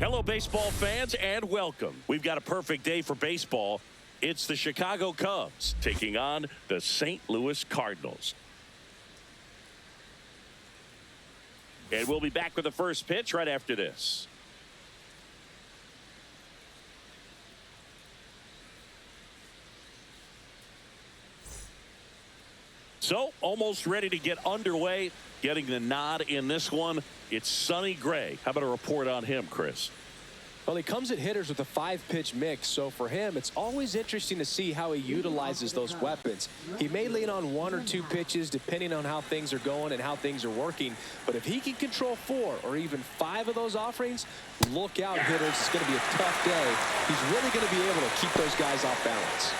Hello, baseball fans, and welcome. We've got a perfect day for baseball. It's the Chicago Cubs taking on the St. Louis Cardinals. And we'll be back with the first pitch right after this. So, almost ready to get underway. Getting the nod in this one, it's Sonny Gray. How about a report on him, Chris? Well, he comes at hitters with a 5-pitch mix, so for him, it's always interesting to see how he utilizes those weapons. He may lean on 1 or 2 pitches depending on how things are going and how things are working, but if he can control 4 or even 5 of those offerings, look out, hitters. It's going to be a tough day. He's really going to be able to keep those guys off balance.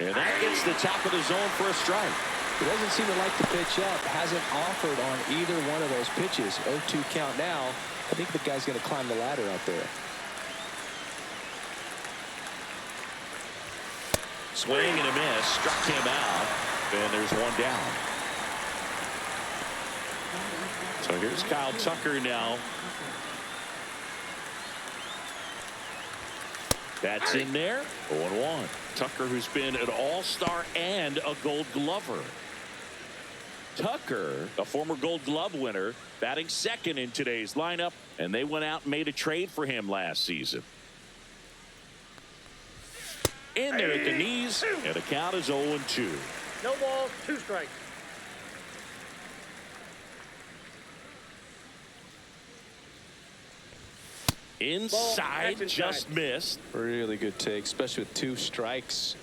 And that gets the top of the zone for a strike. He doesn't seem to like to pitch up. Hasn't offered on either one of those pitches. 0-2 count now. I think the guy's going to climb the ladder out there. Swing and a miss. Struck him out. And there's one down. So here's Kyle Tucker now. That's in there. 0-1. Tucker, who's been an all-star and a Gold Glover. Tucker, a former Gold Glove winner, batting second in today's lineup, and they went out and made a trade for him last season. In there at the knees, and the count is 0-2. No ball, 2 strikes. Inside, just missed. Really good take, especially with 2 strikes.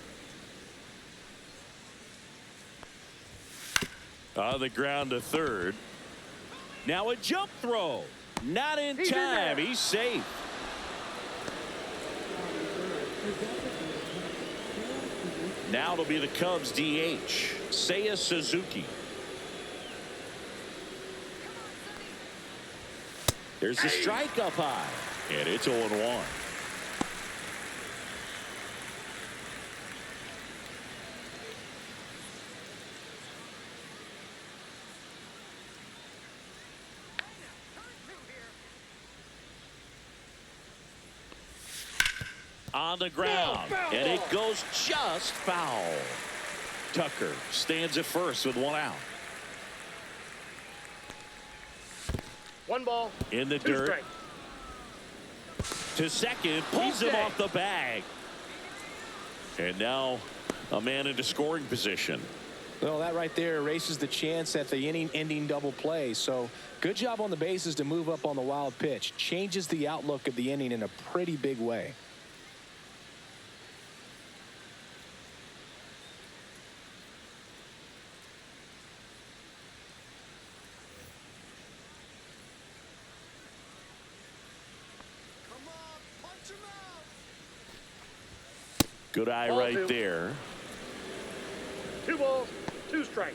On the ground to third. Now a jump throw. Not in time. He's safe. Now it'll be the Cubs DH, Seiya Suzuki. There's the strike up high. And it's 0-1. On the ground, and it goes just foul. Tucker stands at first with 1 out. 1 ball. In the 2 dirt. strikes. To second, pulls him off the bag. And now a man into scoring position. Well, that right there erases the chance at the inning-ending double play. So good job on the bases to move up on the wild pitch. Changes the outlook of the inning in a pretty big way. Good eye Ball right 2. there. 2 balls, 2 strikes.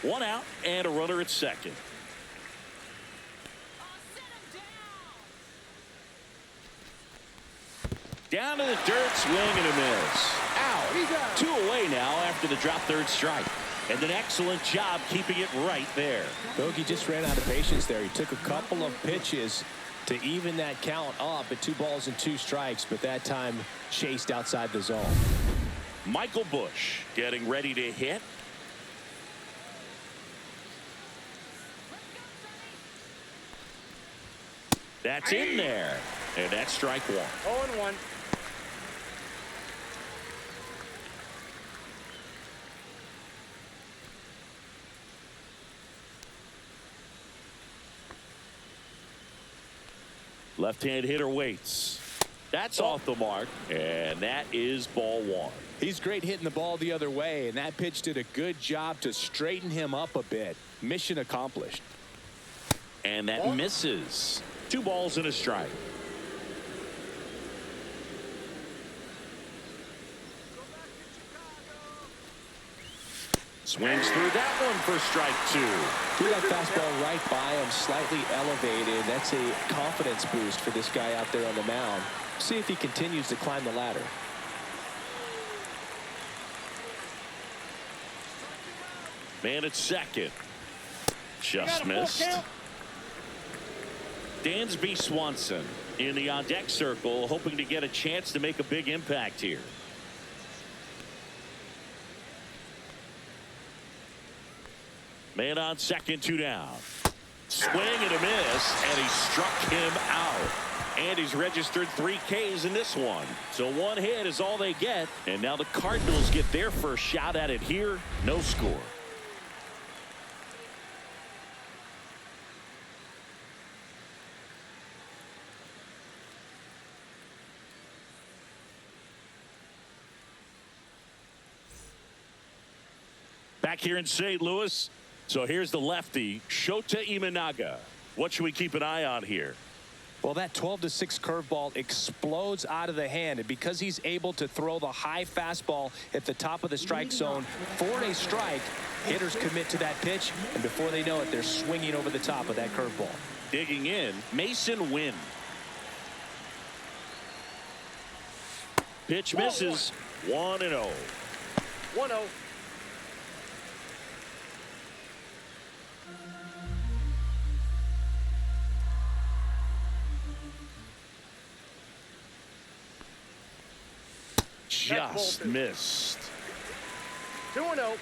One out and a runner at second. Down to the dirt, swing and a miss. Out. 2 away now after the drop third strike. And an excellent job keeping it right there. Bogey just ran out of patience there. He took a couple of pitches to even that count up at 2 balls and 2 strikes, but that time chased outside the zone. Michael Busch getting ready to hit. That's in there. And that's strike 1. 0-1. Left-hand hitter waits. That's off the mark, and that is ball 1. He's great hitting the ball the other way, and that pitch did a good job to straighten him up a bit. Mission accomplished. And that misses. 2 balls and a strike. Swings through that one for strike two. Threw that fastball right by him, slightly elevated. That's a confidence boost for this guy out there on the mound. See if he continues to climb the ladder. Man at second. Just missed. Dansby Swanson in the on-deck circle, hoping to get a chance to make a big impact here. Man on second, 2 down. Swing and a miss, and he struck him out. And he's registered 3 Ks in this one. So 1 hit is all they get. And now the Cardinals get their first shot at it here. No score. Back here in St. Louis. So here's the lefty, Shota Imanaga. What should we keep an eye on here? Well, that 12-6 curveball explodes out of the hand, and because he's able to throw the high fastball at the top of the strike zone for a strike, hitters commit to that pitch, and before they know it, they're swinging over the top of that curveball. Digging in, Mason Wynn. Pitch misses, 1-0. 1-0. Just missed. 2-0.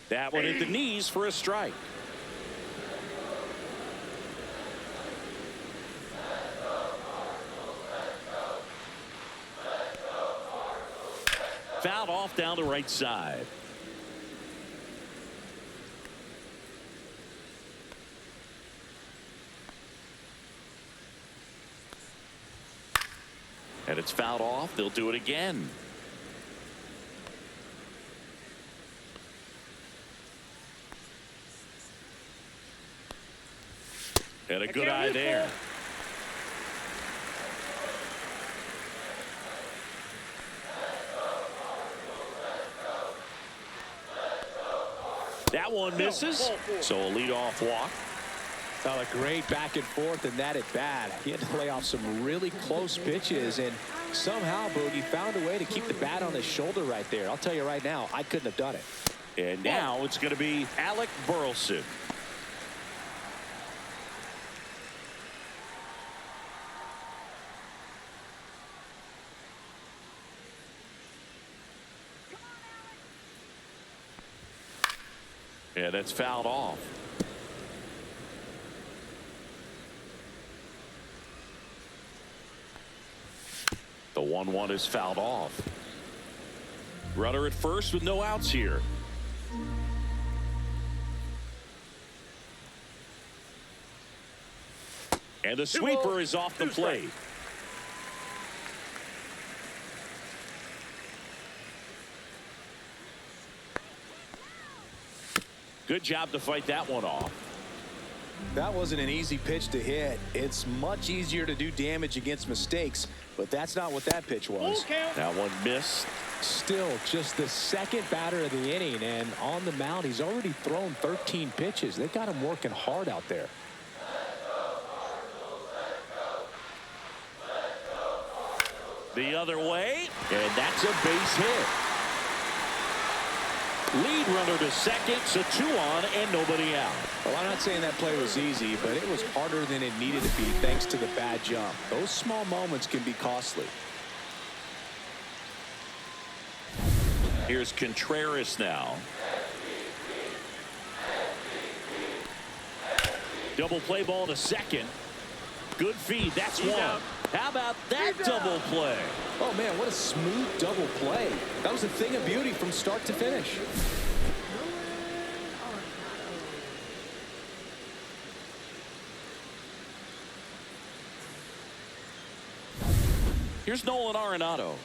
That one hit the knees for a strike. Fouled off down the right side. And it's fouled off. They'll do it again. And a good eye there. That one misses. So a leadoff walk. Well, a great back and forth, and that at bat. He had to lay off some really close pitches, and somehow, Boogie found a way to keep the bat on his shoulder right there. I'll tell you right now, I couldn't have done it. And now it's going to be Alec Burleson. Yeah, that's fouled off. The 1-1 is fouled off. Runner at first with no outs here. And the sweeper is off the plate. Good job to fight that one off. That wasn't an easy pitch to hit. It's much easier to do damage against mistakes, but that's not what that pitch was. That one missed. Still just the second batter of the inning, and on the mound, he's already thrown 13 pitches. They got him working hard out there. The other way, and that's a base hit. Lead runner to second, so 2 on and nobody out. Well, I'm not saying that play was easy, but it was harder than it needed to be thanks to the bad jump. Those small moments can be costly. Here's Contreras now. Double play ball to second. Good feed. That's one. How about that double play? Oh, man, what a smooth double play. That was a thing of beauty from start to finish. Here's Nolan Arenado.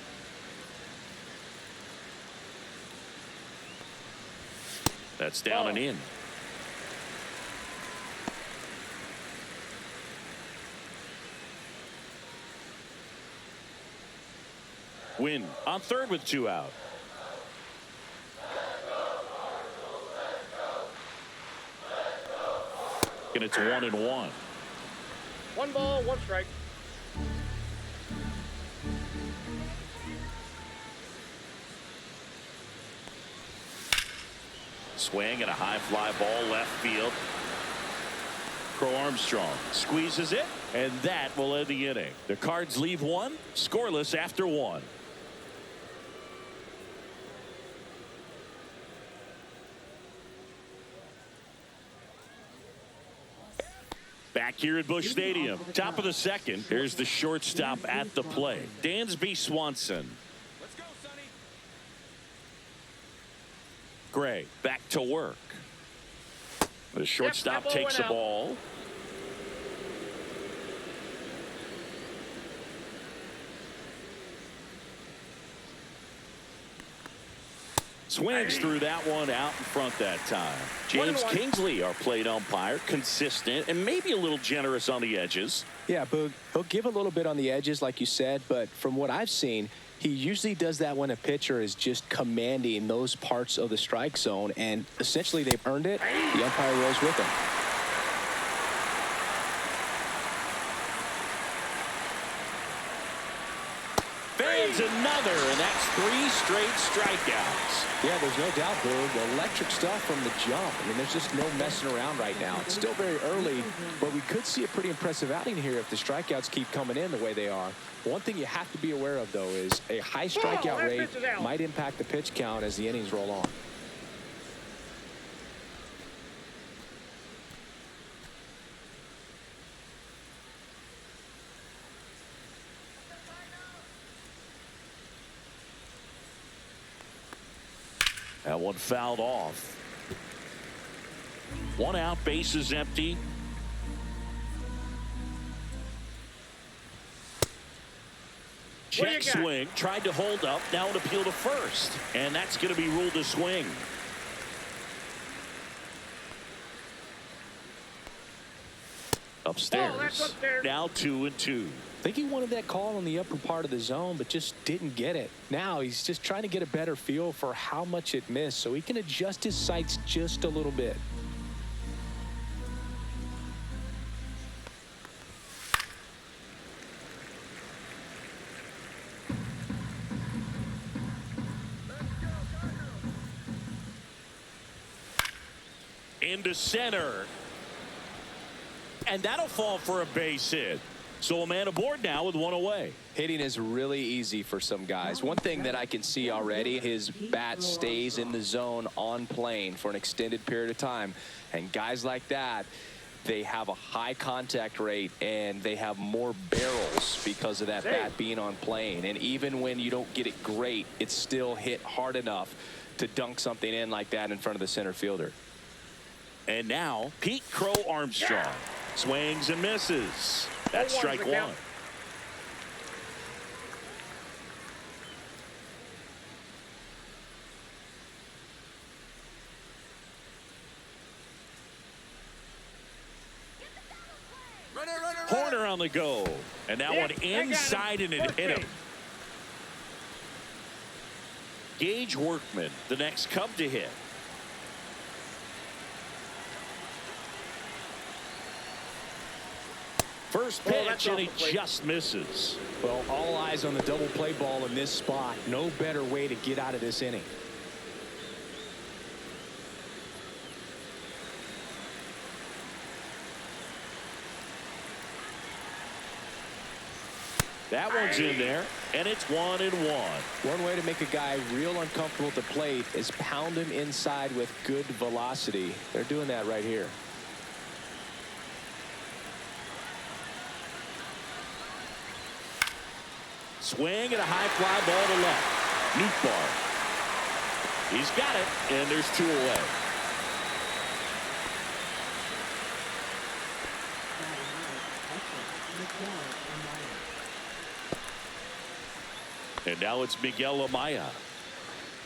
That's down and in. Win on third with 2 out. And it's 1-1. 1 ball, 1 strike. Swing and a high fly ball left field. Crow Armstrong squeezes it, and that will end the inning. The Cards leave 1 scoreless after 1. Back here at Busch Stadium, top of the second. Here's the shortstop at the plate, Dansby Swanson. Let's go, Sonny. Gray back to work. The shortstop takes the ball. Swings through that one out in front that time. James Kingsley, our plate umpire, consistent and maybe a little generous on the edges. Yeah, Boog, he'll give a little bit on the edges, like you said, but from what I've seen, he usually does that when a pitcher is just commanding those parts of the strike zone, and essentially they've earned it. The umpire rolls with them. Fans another, and that's 3 straight strikeouts. Yeah, there's no doubt, Boog. Electric stuff from the jump. I mean, there's just no messing around right now. It's still very early, but we could see a pretty impressive outing here if the strikeouts keep coming in the way they are. One thing you have to be aware of, though, is a high strikeout rate might impact the pitch count as the innings roll on. That one fouled off. 1 out, bases empty. Check swing, tried to hold up, now an appeal to first. And that's going to be ruled a swing. Upstairs. Now 2-2. I think he wanted that call on the upper part of the zone, but just didn't get it. Now he's just trying to get a better feel for how much it missed so he can adjust his sights just a little bit. Into center. And that'll fall for a base hit. So a man aboard now with 1 away. Hitting is really easy for some guys. One thing that I can see already, his bat stays in the zone on plane for an extended period of time. And guys like that, they have a high contact rate and they have more barrels because of that bat being on plane. And even when you don't get it great, it's still hit hard enough to dunk something in like that in front of the center fielder. And now Pete Crow Armstrong swings and misses. That's strike 1. Horner on the go. And that one inside, and it hit him. Gage Workman, the next Cub to hit. First pitch, and he just misses. Well, all eyes on the double play ball in this spot. No better way to get out of this inning. That one's in there, and it's 1-1. One way to make a guy real uncomfortable at the plate is pound him inside with good velocity. They're doing that right here. Swing and a high fly ball to left. Nootbaar. He's got it, and there's 2 away. And now it's Miguel Amaya.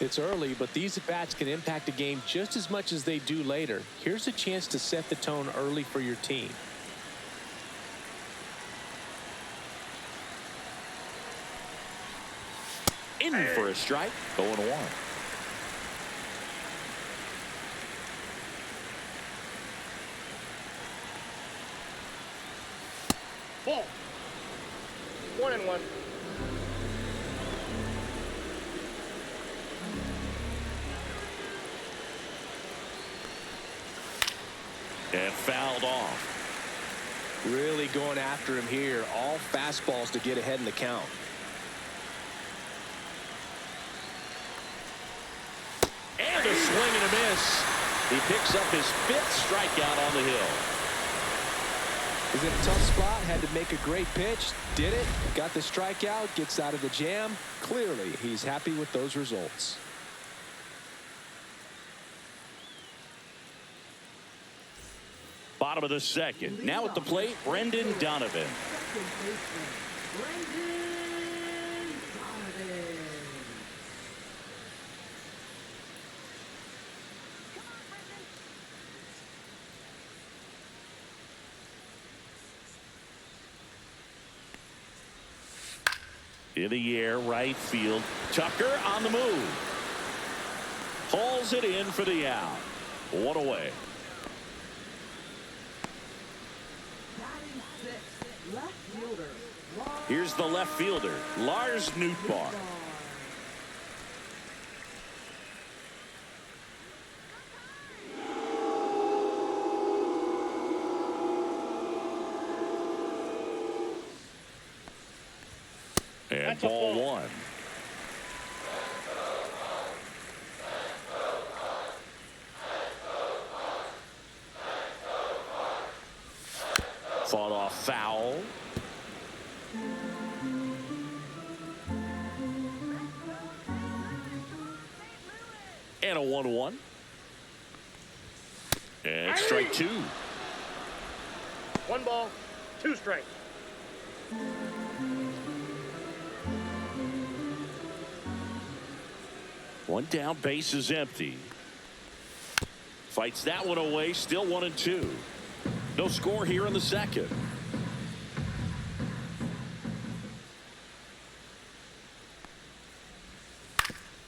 It's early, but these at-bats can impact the game just as much as they do later. Here's a chance to set the tone early for your team. in for a strike. 0-1. Ball. 1-1. And fouled off. Really going after him here. All fastballs to get ahead in the count. And a swing and a miss. He picks up his 5th strikeout on the hill. He's in a tough spot. Had to make a great pitch. Did it. Got the strikeout. Gets out of the jam. Clearly, he's happy with those results. Bottom of the 2nd. Now at the plate, Brendan Donovan. In the air, right field. Tucker on the move. Hauls it in for the out. 1 away. Here's the left fielder, Lars Nootbaar. And ball 1. Fought off foul. And a 1-1. And strike 2. 1 ball, 2 strikes. One down, base is empty. Fights that one away, still 1-2. No score here in the 2nd.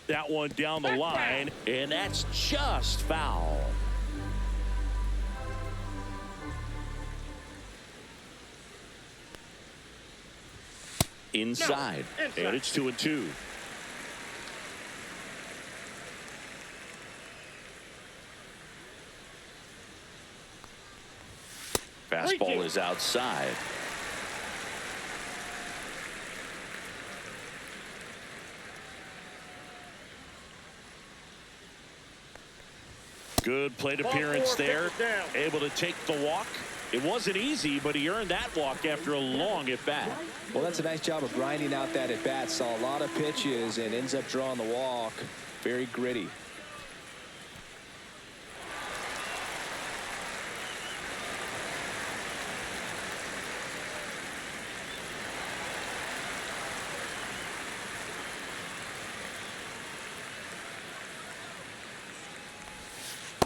That one down the line, and that's just foul. Inside. And it's 2-2. Fastball is outside. Good plate appearance there. Able to take the walk. It wasn't easy, but he earned that walk after a long at-bat. Well, that's a nice job of grinding out that at-bat. Saw a lot of pitches and ends up drawing the walk. Very gritty.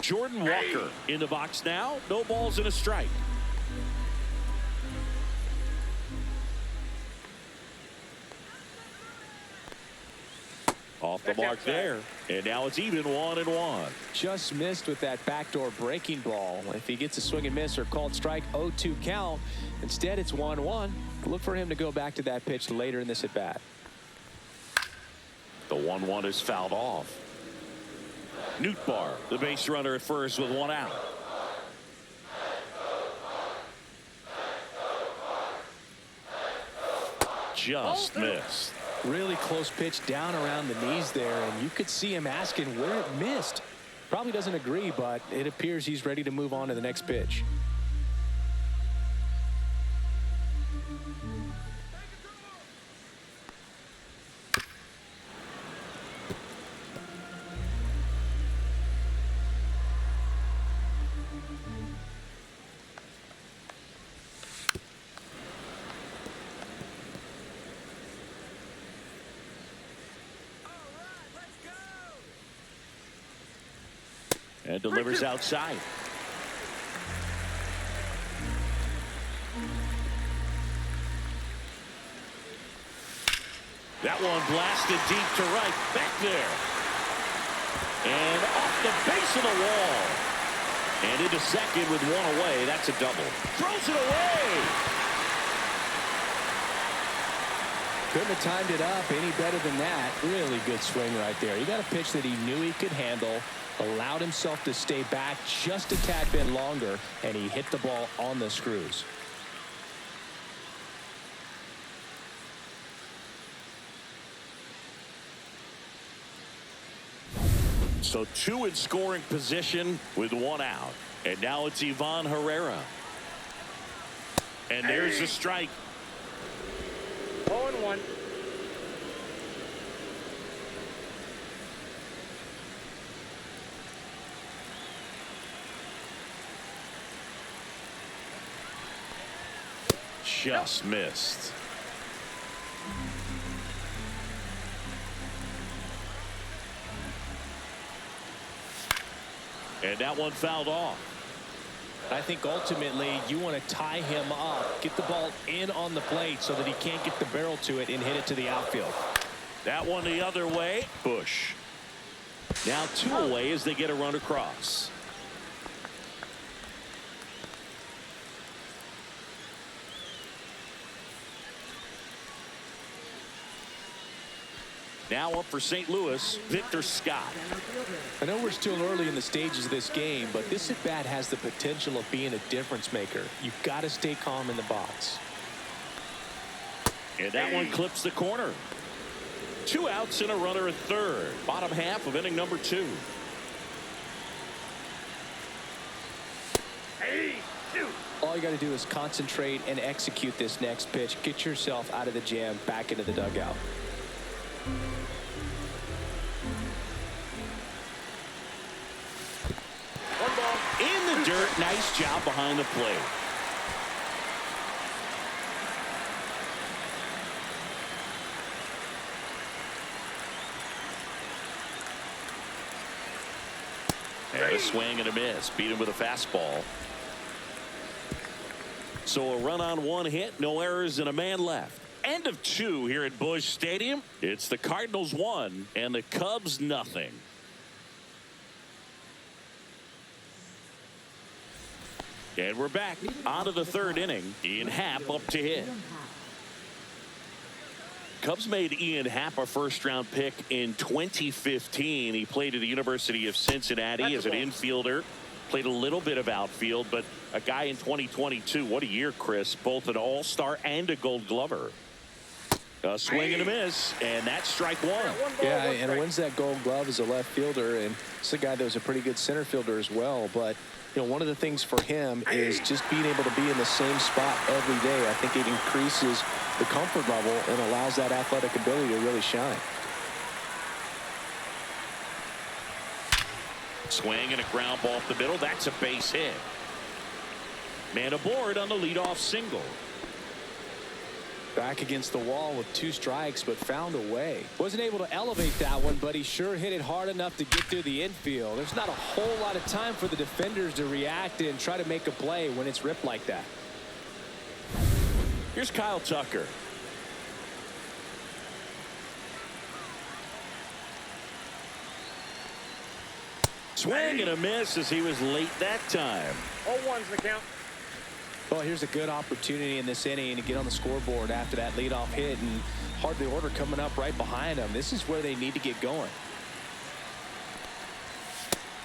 Jordan Walker in the box now. No balls and a strike. Off the mark there. And now it's even 1-1. Just missed with that backdoor breaking ball. If he gets a swing and miss or called strike, 0-2 count. Instead, it's 1-1. Look for him to go back to that pitch later in this at bat. The 1-1 is fouled off. Nootbaar, the base runner at first with 1 out. Just missed. Really close pitch down around the knees there, and you could see him asking where it missed. Probably doesn't agree, but it appears he's ready to move on to the next pitch. And delivers outside. That one blasted deep to right. Back there. And off the base of the wall. And into second with one away. That's a double. Throws it away. Couldn't have timed it up any better than that. Really good swing right there. He got a pitch that he knew he could handle, allowed himself to stay back just a tad bit longer, and he hit the ball on the screws. So two in scoring position with one out. And now it's Ivan Herrera. And there's a strike. 0-1. Just missed. And that one fouled off. I think ultimately you want to tie him up, get the ball in on the plate so that he can't get the barrel to it and hit it to the outfield. That one the other way. Bush. Now two away as they get a run across. Now up for St. Louis, Victor Scott. I know we're still early in the stages of this game, but this at-bat has the potential of being a difference maker. You've got to stay calm in the box. And that one clips the corner. 2 outs and a runner at third. Bottom half of inning number 2. All you got to do is concentrate and execute this next pitch. Get yourself out of the jam, back into the dugout. One ball. In the dirt. Nice job behind the plate. And a swing and a miss. Beat him with a fastball. So a run on 1 hit, no errors, and a man left. End of 2 here at Busch Stadium. It's the Cardinals 1 and the Cubs nothing. And we're back onto the 3rd inning. Ian Happ up to hit. Cubs made Ian Happ a first-round pick in 2015. He played at the University of Cincinnati as an infielder. Played a little bit of outfield, but a guy in 2022. What a year, Chris. Both an all-star and a gold glover. A swing and a miss, and that's strike 1. Yeah, and wins that gold glove as a left fielder, and it's a guy that was a pretty good center fielder as well. But you know, one of the things for him is just being able to be in the same spot every day. I think it increases the comfort level and allows that athletic ability to really shine. Swing and a ground ball up the middle. That's a base hit. Man aboard on the leadoff single. Back against the wall with 2 strikes, but found a way. Wasn't able to elevate that one, but he sure hit it hard enough to get through the infield. There's not a whole lot of time for the defenders to react and try to make a play when it's ripped like that. Here's Kyle Tucker. Swing and a miss as he was late that time. 0-1's the count. Well, here's a good opportunity in this inning to get on the scoreboard after that leadoff hit, and hardly order coming up right behind them. This is where they need to get going.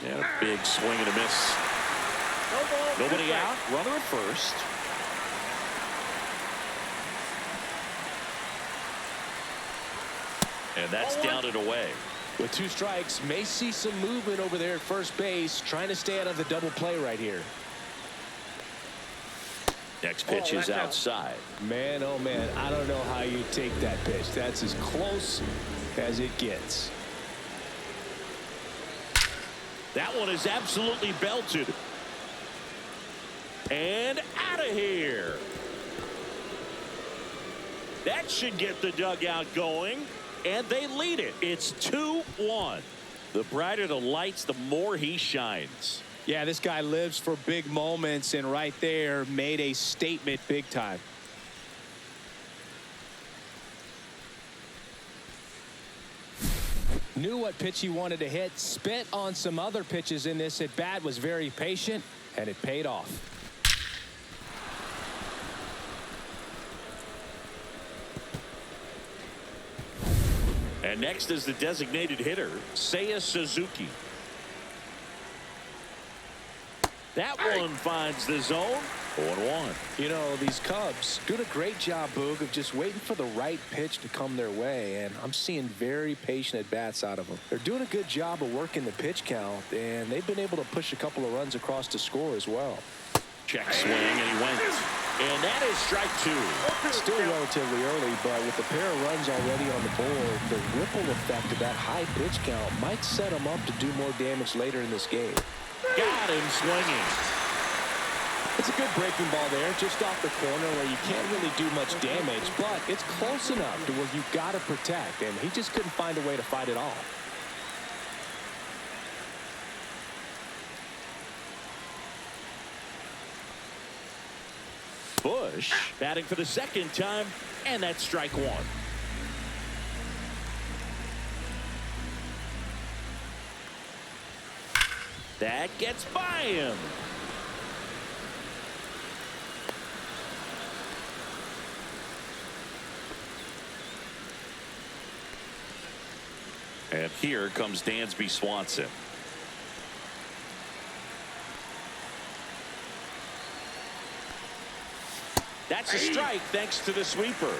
And a big swing and a miss. No ball. Nobody out. Runner at first. And that's down and away. With 2 strikes, may see some movement over there at first base, trying to stay out of the double play right here. Next pitch is outside. Man, oh man, I don't know how you take that pitch. That's as close as it gets. That one is absolutely belted. And out of here. That should get the dugout going. And they lead it. It's 2-1. The brighter the lights, the more he shines. Yeah, this guy lives for big moments, and right there made a statement big time. Knew what pitch he wanted to hit, spit on some other pitches in this at bat, was very patient, and it paid off. And next is the designated hitter, Seiya Suzuki. That one finds the zone. 0-1. You know, these Cubs doing a great job, Boog, of just waiting for the right pitch to come their way, and I'm seeing very patient at-bats out of them. They're doing a good job of working the pitch count, and they've been able to push a couple of runs across to score as well. Check swing, and he went. And that is strike two. Still relatively early, but with a pair of runs already on the board, the ripple effect of that high pitch count might set them up to do more damage later in this game. Got him swinging. It's a good breaking ball there, just off the corner where you can't really do much damage, but it's close enough to where you've got to protect, and he just couldn't find a way to fight it off. Bush batting for the second time, and that's strike one. That gets by him. And here comes Dansby Swanson. That's a strike thanks to the sweeper.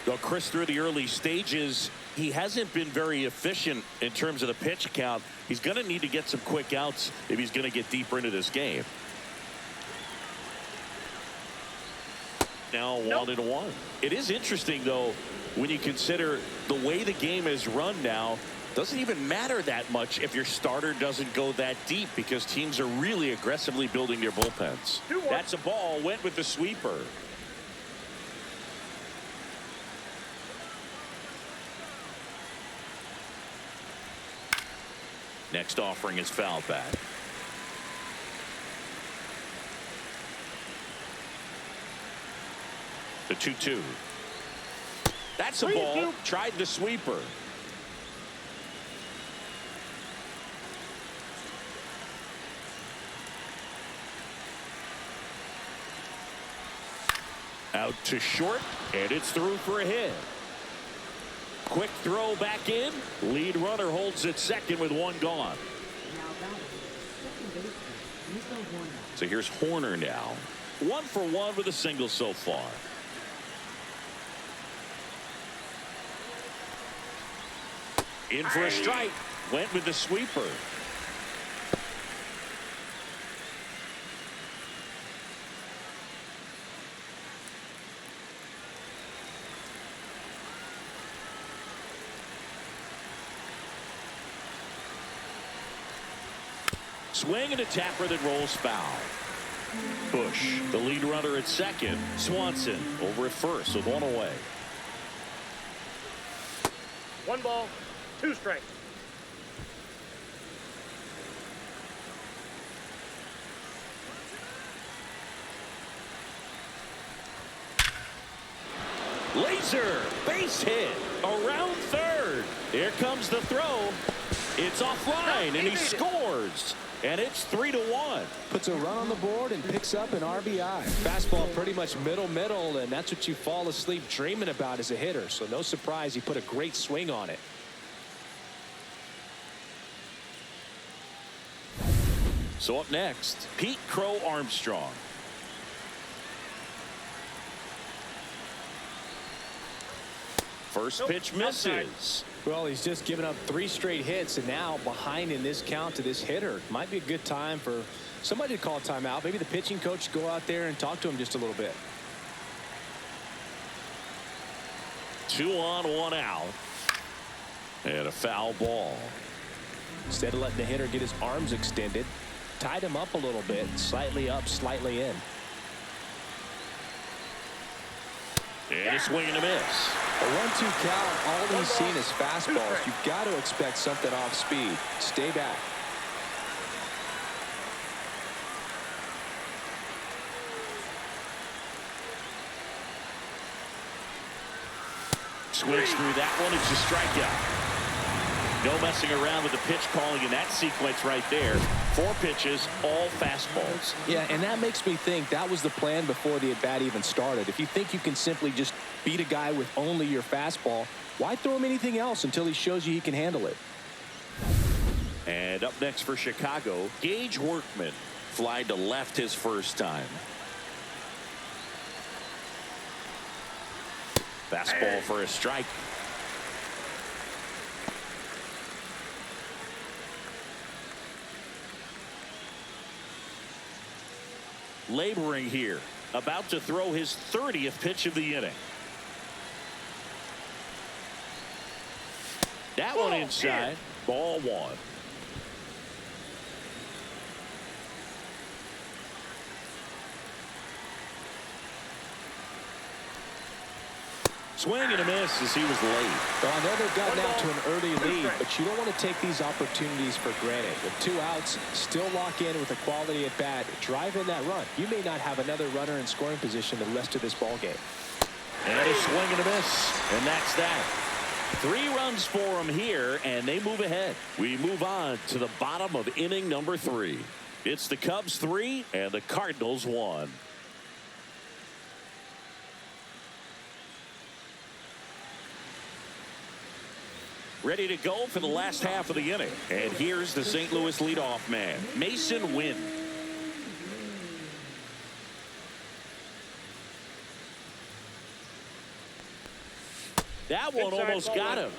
Though Chris, through the early stages, he hasn't been very efficient in terms of the pitch count. He's going to need to get some quick outs if he's going to get deeper into this game. Now 1-1. It is interesting, though, when you consider the way the game is run now. Doesn't even matter that much if your starter doesn't go that deep, because teams are really aggressively building their bullpens. That's a ball. Went with the sweeper. Next offering is foul back. The 2-2. That's a ball. Tried the sweeper. Out to short, and it's through for a hit. Quick throw back in. Lead runner holds at second with one gone. So here's Horner now. 1 for 1 with a single so far. In for a strike. Went with the sweeper. Swing and a tapper that rolls foul. Bush, the lead runner at second. Swanson over at first with one away. 1 ball, 2 strikes. Laser base hit around third. Here comes the throw. It's offline, and he scores. And it's 3-1. Puts a run on the board and picks up an RBI. Fastball pretty much middle, and that's what you fall asleep dreaming about as a hitter. So no surprise he put a great swing on it. So up next, Pete Crow Armstrong. First pitch misses. Well, he's just given up 3 straight hits, and now behind in this count to this hitter. Might be a good time for somebody to call a timeout. Maybe the pitching coach go out there and talk to him just a little bit. 2 on, 1 out. And a foul ball. Instead of letting the hitter get his arms extended, tied him up a little bit, slightly up, slightly in. And a swing and a miss. A 1-2 count, all he's seen is fastballs. You've got to expect something off speed. Stay back. swings through that one. It's a strikeout. No messing around with the pitch calling in that sequence right there. 4 pitches, all fastballs. Yeah, and that makes me think that was the plan before the at-bat even started. If you think you can simply just beat a guy with only your fastball, why throw him anything else until he shows you he can handle it? And up next for Chicago, Gage Workman. Flied to left his first time. Fastball for a strike. Laboring here, about to throw his 30th pitch of the inning. That one inside, ball 1. Swing and a miss as he was late. Well, I know they've gotten out to an early lead, but you don't want to take these opportunities for granted. With 2 outs, still lock in with a quality at bat, drive in that run. You may not have another runner in scoring position the rest of this ball game. And a swing and a miss, and that's that. 3 runs for him here, and they move ahead. We move on to the bottom of inning number 3. It's the Cubs 3 and the Cardinals 1. Ready to go for the last half of the inning. And here's the St. Louis leadoff man, Mason Wynn. That one almost got him.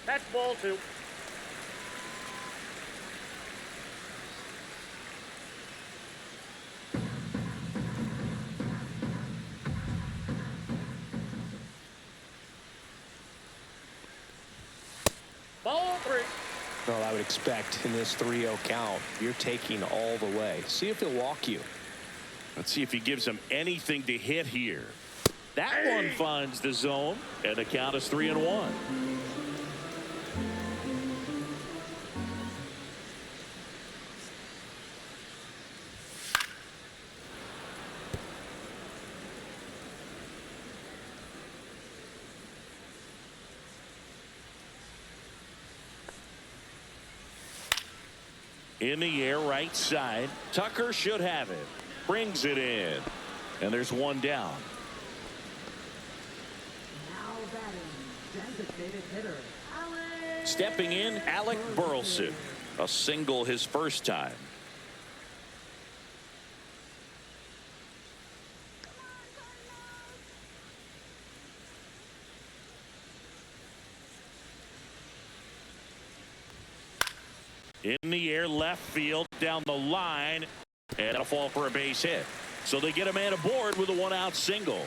That's ball 2. Ball 3. Well, I would expect in this 3-0 count, you're taking all the way. See if he'll walk you. Let's see if he gives him anything to hit here. That one finds the zone, and the count is 3-1. In the air, right side. Tucker should have it. Brings it in. And there's one down. Now batting, designated hitter, Alec. Stepping in, Alec Burleson. A single his first time. In the air, left field, down the line, and a fall for a base hit. So they get a man aboard with a 1-out single.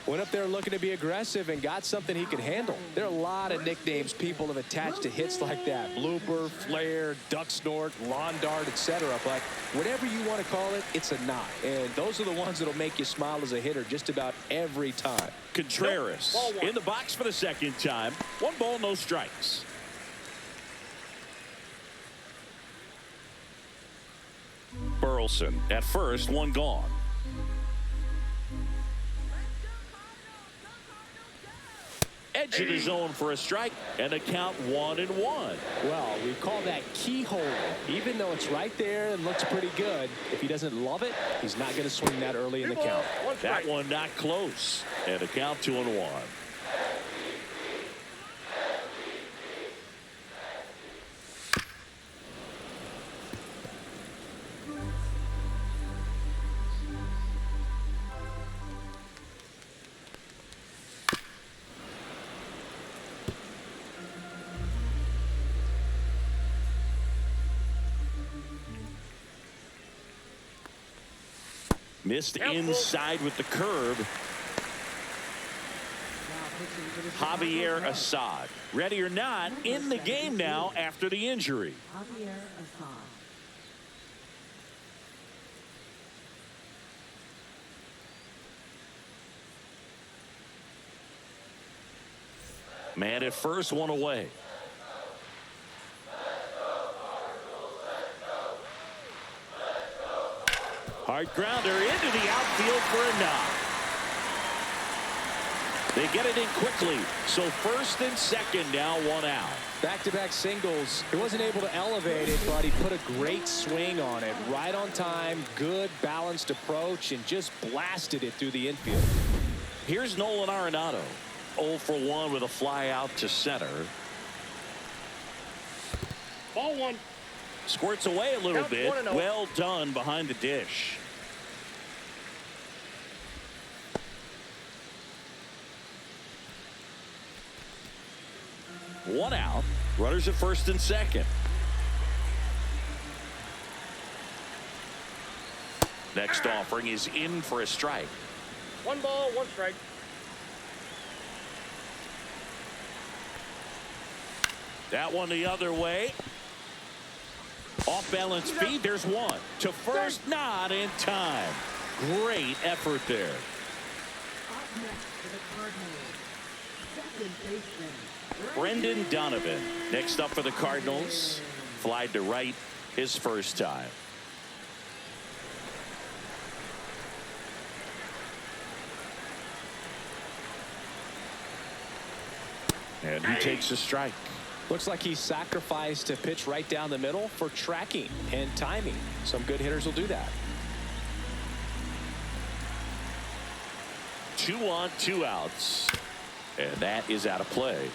Went up there looking to be aggressive and got something he could handle. There are a lot of nicknames people have attached to hits like that. Blooper, flare, duck snort, lawn dart, etc. But whatever you want to call it, it's a knot. And those are the ones that'll make you smile as a hitter just about every time. Contreras in the box for the second time. 1 ball, no strikes. Burleson at first, 1 gone. Edge of the zone for a strike, and a count 1-1. Well, we call that keyhole. Even though it's right there and looks pretty good, if he doesn't love it, he's not going to swing that early in the count. That one not close, and a count 2-1. Missed inside with the curve. Javier Assad, ready or not, in the game now after the injury. Javier Assad. Man at first, one away. Hard grounder into the outfield for a knock. They get it in quickly. So first and second, now one out. Back-to-back singles. He wasn't able to elevate it, but he put a great swing on it. Right on time, good balanced approach, and just blasted it through the infield. Here's Nolan Arenado. 0 for 1 with a fly out to center. Ball one. Squirts away a little Count bit. 1-0. Well done behind the dish. One out. Runners at first and second. Next offering is in for a strike. 1 ball, 1 strike. That one the other way. Off balance feed. There's one. To first, not in time. Great effort there. Up next for the Cardinals, second baseman, Brendan Donovan. Next up for the Cardinals. Flied to right his first time. And he takes a strike. Looks like he sacrificed a pitch right down the middle for tracking and timing. Some good hitters will do that. 2 on, 2 outs. And that is out of play.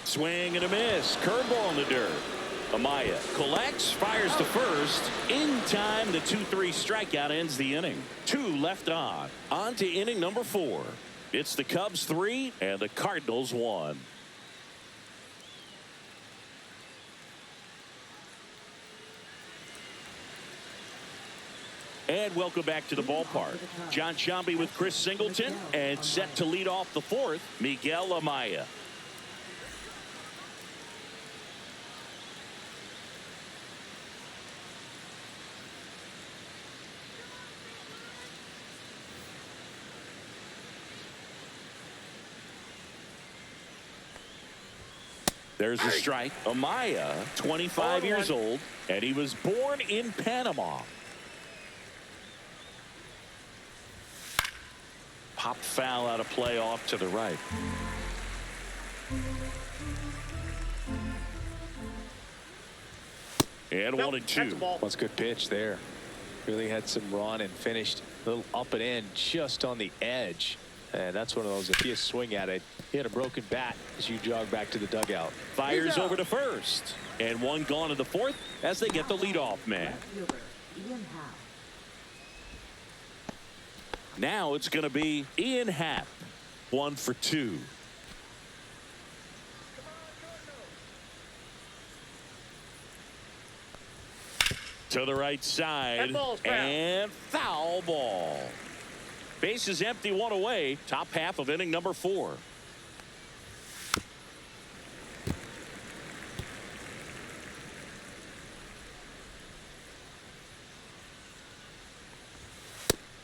Swing and a miss. Curveball in the dirt. Amaya collects, fires to first. In time, the 2-3 strikeout ends the inning. 2 left on. On to inning number 4. It's the Cubs 3 and the Cardinals 1. And welcome back to the ballpark. John Shambi with Chris Singleton, and set to lead off the 4th, Miguel Amaya. There's a strike. Amaya, 25 years old, and he was born in Panama. Pop foul out of play off to the right. And 1-2. That's a good pitch there. Really had some run and finished a little up and in just on the edge. And that's one of those, if you swing at it, he had a broken bat as you jog back to the dugout. Fires over to first. And one gone in the 4th as they get the leadoff man. fielder, Ian Happ. Now it's going to be Ian Happ. 1 for 2. To the right side. And foul ball. Base is empty, 1 away. Top half of inning number 4.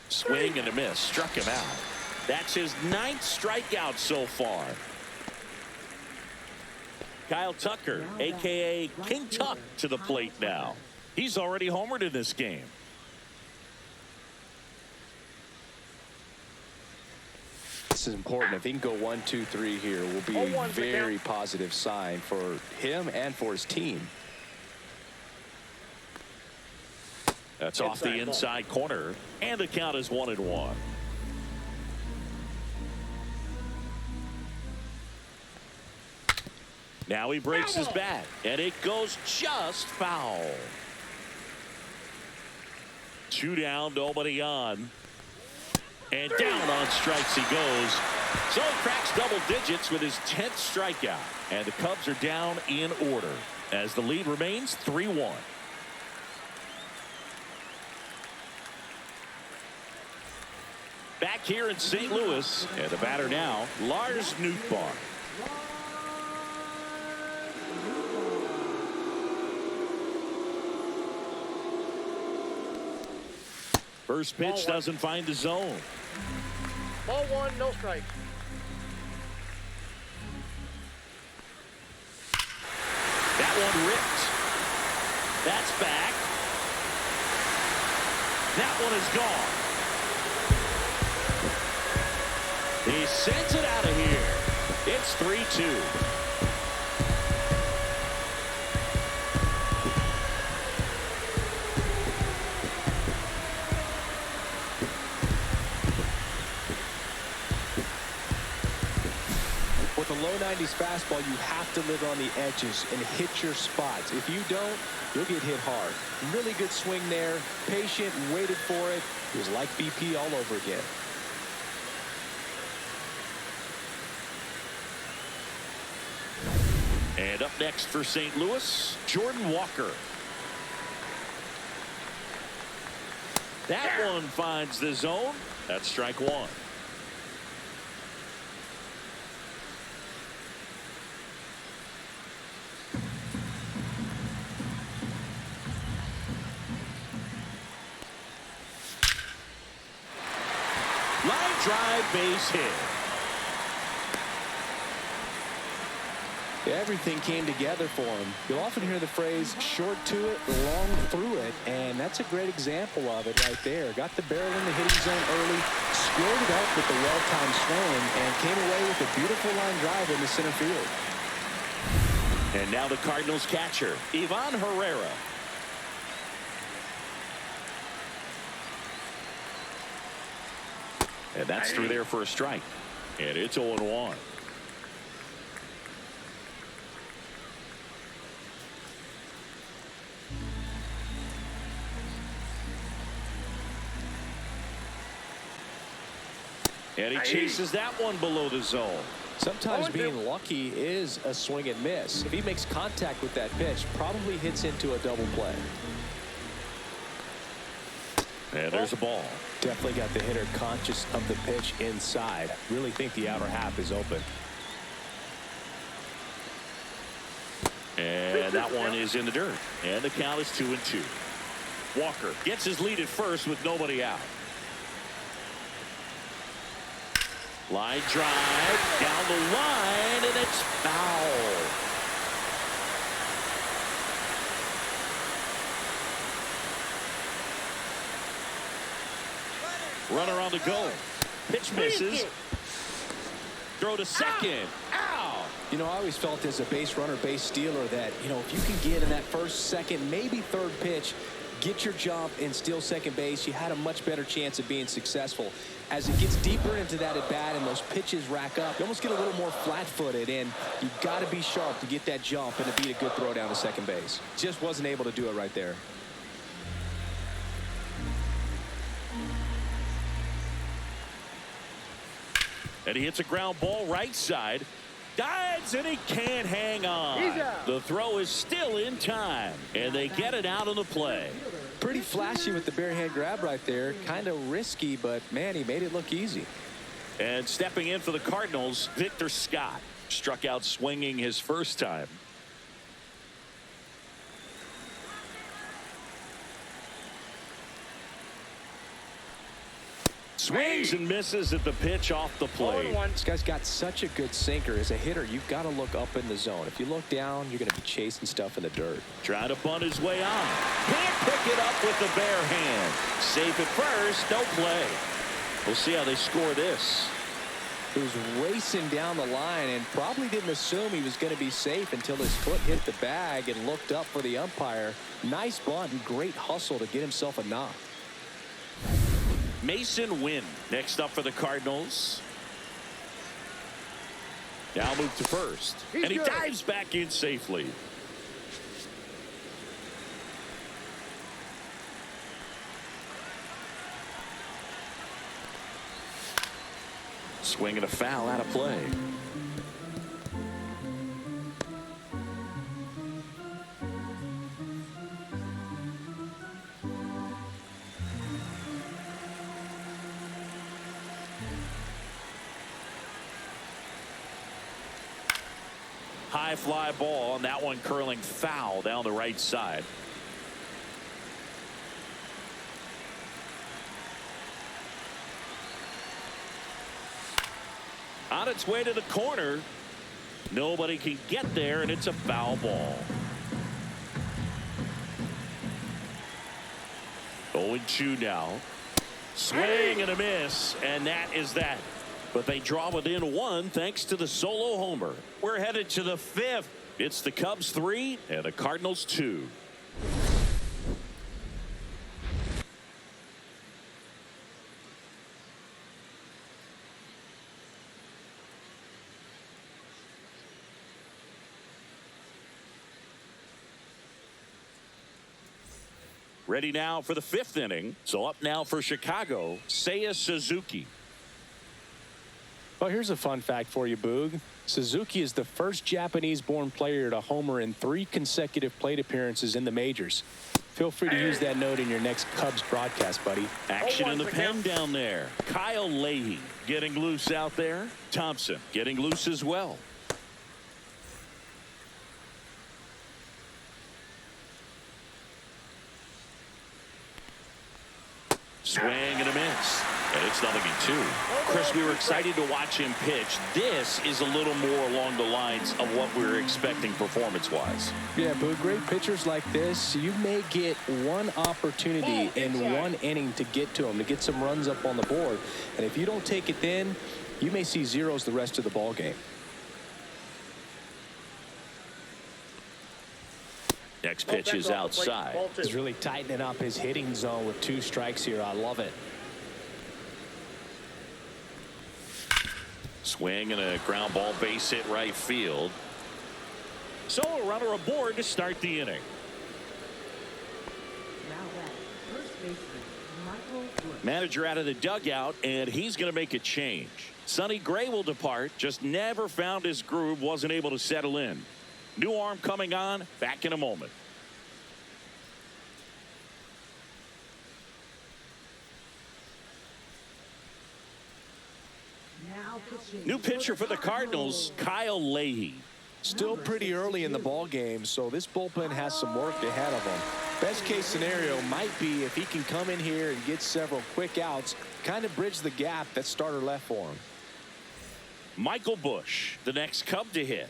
Swing and a miss. Struck him out. That's his 9th strikeout so far. Kyle Tucker, a.k.a. King Tuck, to the plate now. He's already homered in this game. This is important. If he can go 1, 2, 3 here, will be a very positive sign for him and for his team. That's off the inside corner, and the count is 1-1. Now he breaks his bat, and it goes just foul. 2 down, nobody on. And down on strikes he goes. So he cracks double digits with his 10th strikeout. And the Cubs are down in order as the lead remains 3-1. Back here in St. Louis, and the batter now, Lars Nootbaar. First pitch doesn't find the zone. Ball one, no strikes. That one ripped. That's back. That one is gone. He sends it out of here. It's 3-2. With a low 90s fastball, you have to live on the edges and hit your spots. If you don't, you'll get hit hard. Really good swing there. Patient, waited for it. It was like BP all over again. And up next for St. Louis, Jordan Walker. That one finds the zone. That's strike one. Line drive, base hit. Everything came together for him. You'll often hear the phrase short to it, long through it, and that's a great example of it right there. Got the barrel in the hitting zone early, squared it up with the well-timed swing, and came away with a beautiful line drive in the center field. And now the Cardinals catcher, Ivan Herrera. And that's through there for a strike. And it's 0-1. And he chases that one below the zone. Sometimes being lucky is a swing and miss. If he makes contact with that pitch, probably hits into a double play. And there's a ball. Definitely got the hitter conscious of the pitch inside. Really think the outer half is open. And that one is in the dirt. And the count is 2-2. Walker gets his lead at first with nobody out. Line drive down the line, and it's foul. Runner on the go. Pitch misses. Throw to second. Ow! You know, I always felt as a base runner, base stealer that, you know, if you can get in that first, second, maybe third pitch, get your jump and steal second base, you had a much better chance of being successful. As it gets deeper into that at bat and those pitches rack up, you almost get a little more flat-footed, and you've got to be sharp to get that jump and to beat a good throw down to second base. Just wasn't able to do it right there. And he hits a ground ball right side. Dives, and he can't hang on. The throw is still in time, and they get it out of the play. Pretty flashy with the bare hand grab right there. Kind of risky, but, man, he made it look easy. And stepping in for the Cardinals, Victor Scott. Struck out swinging his first time. Swings and misses at the pitch off the plate. This guy's got such a good sinker. As a hitter, you've got to look up in the zone. If you look down, you're going to be chasing stuff in the dirt. Trying to bunt his way on. Can't pick it up with the bare hand. Safe at first, no play. We'll see how they score this. He was racing down the line and probably didn't assume he was going to be safe until his foot hit the bag and looked up for the umpire. Nice bunt and great hustle to get himself a knock. Mason Wynn next up for the Cardinals. Now move to first. And he dives back in safely. Swing and a foul out of play. High fly ball, and that one curling foul down the right side. On its way to the corner. Nobody can get there, and it's a foul ball. 0-2 now. Swing and a miss, and that is that. But they draw within one thanks to the solo homer. We're headed to the fifth. It's the Cubs 3 and the Cardinals 2. Ready now for the fifth inning. So up now for Chicago, Seiya Suzuki. Well, here's a fun fact for you, Boog. Suzuki is the first Japanese-born player to homer in 3 consecutive plate appearances in the majors. Feel free to use that note in your next Cubs broadcast, buddy. Action in the pen down there. Kyle Leahy getting loose out there. Thompson getting loose as well. Swing and a miss. And it's 0-2. Chris, we were excited to watch him pitch. This is a little more along the lines of what we were expecting performance-wise. Yeah, but great pitchers like this, you may get one opportunity in one inning to get to them, to get some runs up on the board. And if you don't take it then, you may see zeros the rest of the ball game. Next pitch is outside. He's really tightening up his hitting zone with 2 strikes here. I love it. Swing and a ground ball, base hit right field. So a runner aboard to start the inning. Now that first baseman, Michael Bush. Manager out of the dugout, and he's going to make a change. Sonny Gray will depart. Just never found his groove, wasn't able to settle in. New arm coming on, back in a moment. New pitcher for the Cardinals, Kyle Leahy. Still pretty early in the ball game, so this bullpen has some work ahead of him. Best case scenario might be if he can come in here and get several quick outs, kind of bridge the gap that starter left for him. Michael Bush, the next Cub to hit.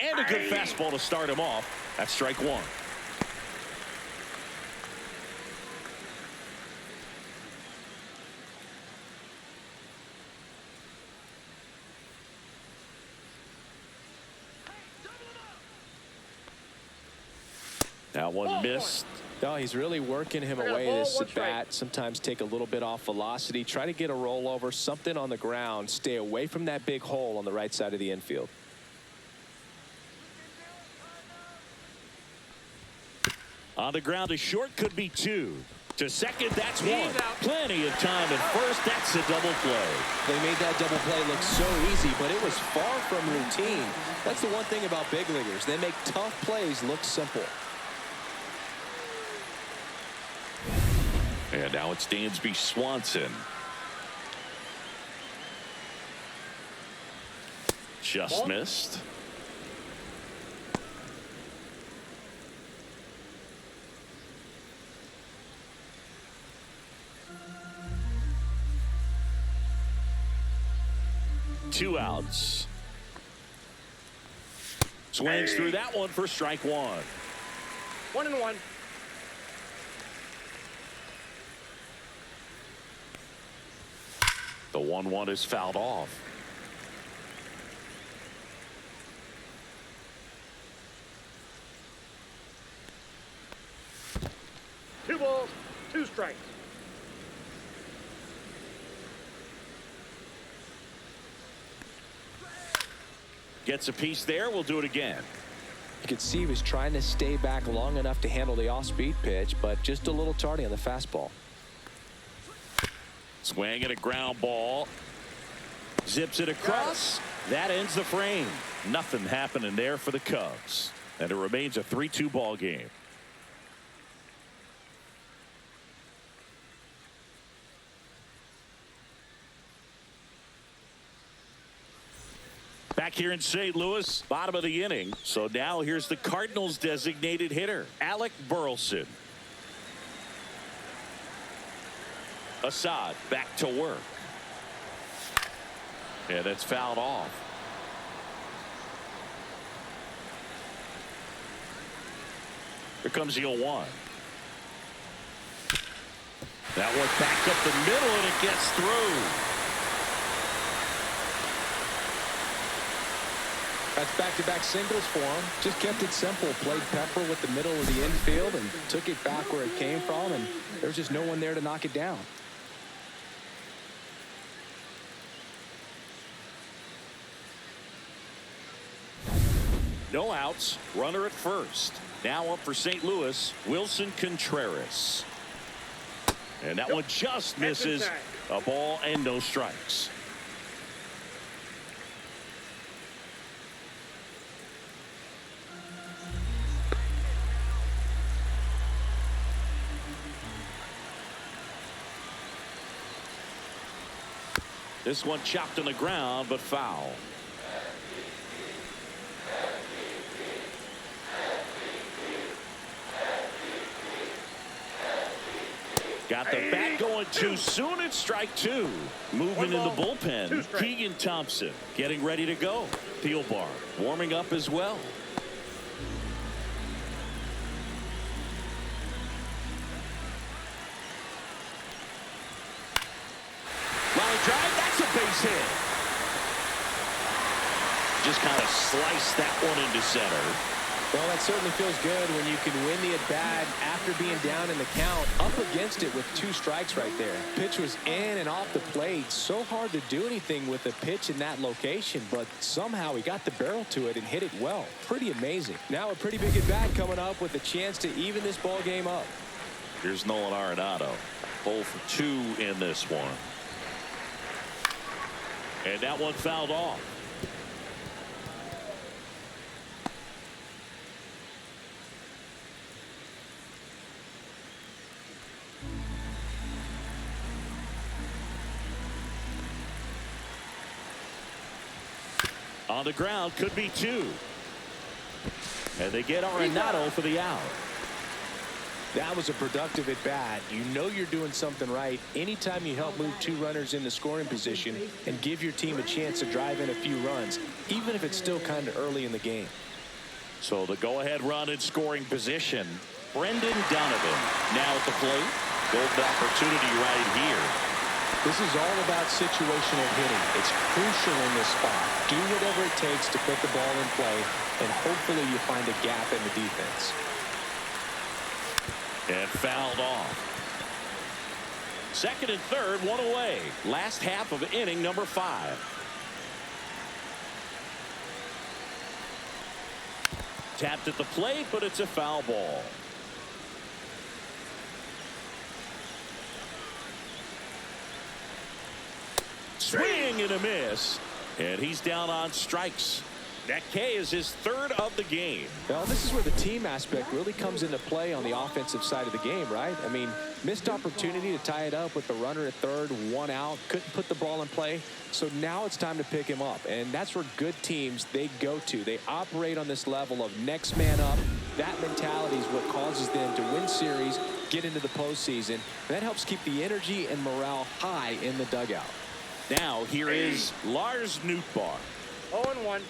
And a good fastball to start him off. That's strike 1. That one missed. No, he's really working him away this at bat. Sometimes take a little bit off velocity. Try to get a rollover, something on the ground. Stay away from that big hole on the right side of the infield. On the ground to short, could be 2. To second, that's 1. Plenty of time at first. That's a double play. They made that double play look so easy, but it was far from routine. That's the one thing about big leaguers. They make tough plays look simple. And now it's Dansby Swanson. Just missed. Two outs. Swings through that one for strike 1. 1-1. The 1-1 is fouled off. Two balls, 2 strikes. Gets a piece there. We'll do it again. You could see he was trying to stay back long enough to handle the off-speed pitch, but just a little tardy on the fastball. Swing and a ground ball. Zips it across. That ends the frame. Nothing happening there for the Cubs. And it remains a 3-2 ball game. Back here in St. Louis, bottom of the inning. So now here's the Cardinals designated hitter, Alec Burleson. Assad back to work. And it's fouled off. Here comes the 0-1. That one back up the middle, and it gets through. That's back-to-back singles for him. Just kept it simple. Played pepper with the middle of the infield and took it back where it came from, and there's just no one there to knock it down. No outs. Runner at first. Now up for St. Louis, Wilson Contreras. And that one just misses. A ball and no strikes. This one chopped on the ground, but foul. Got the bat going too soon. It's strike two. Moving in the bullpen. Keegan Thompson getting ready to go. Thielbar warming up as well. Line drive. That's a base hit. Just kind of sliced that one into center. Well, that certainly feels good when you can win the at-bat after being down in the count, up against it with 2 strikes right there. Pitch was in and off the plate. So hard to do anything with a pitch in that location, but somehow he got the barrel to it and hit it well. Pretty amazing. Now a pretty big at-bat coming up with a chance to even this ball game up. Here's Nolan Arenado. 0 for 2 in this one. And that one fouled off. On the ground, could be 2. And they get Arenado for the out. That was a productive at-bat. You know you're doing something right anytime you help move 2 runners in the scoring position and give your team a chance to drive in a few runs, even if it's still kind of early in the game. So the go-ahead run in scoring position. Brendan Donovan now at the plate. Golden opportunity right here. This is all about situational hitting. It's crucial in this spot. Do whatever it takes to put the ball in play, and hopefully you find a gap in the defense. And fouled off. Second and third, 1 away. Last half of inning number 5. Tapped at the plate, but it's a foul ball. Swing and a miss. And he's down on strikes. That K is his 3rd of the game. Well, this is where the team aspect really comes into play on the offensive side of the game, right? I mean, missed opportunity to tie it up with the runner at third, 1 out, couldn't put the ball in play. So now it's time to pick him up. And that's where good teams, they go to. They operate on this level of next man up. That mentality is what causes them to win series, get into the postseason. And that helps keep the energy and morale high in the dugout. Now here is Lars Nootbaar. 0-1.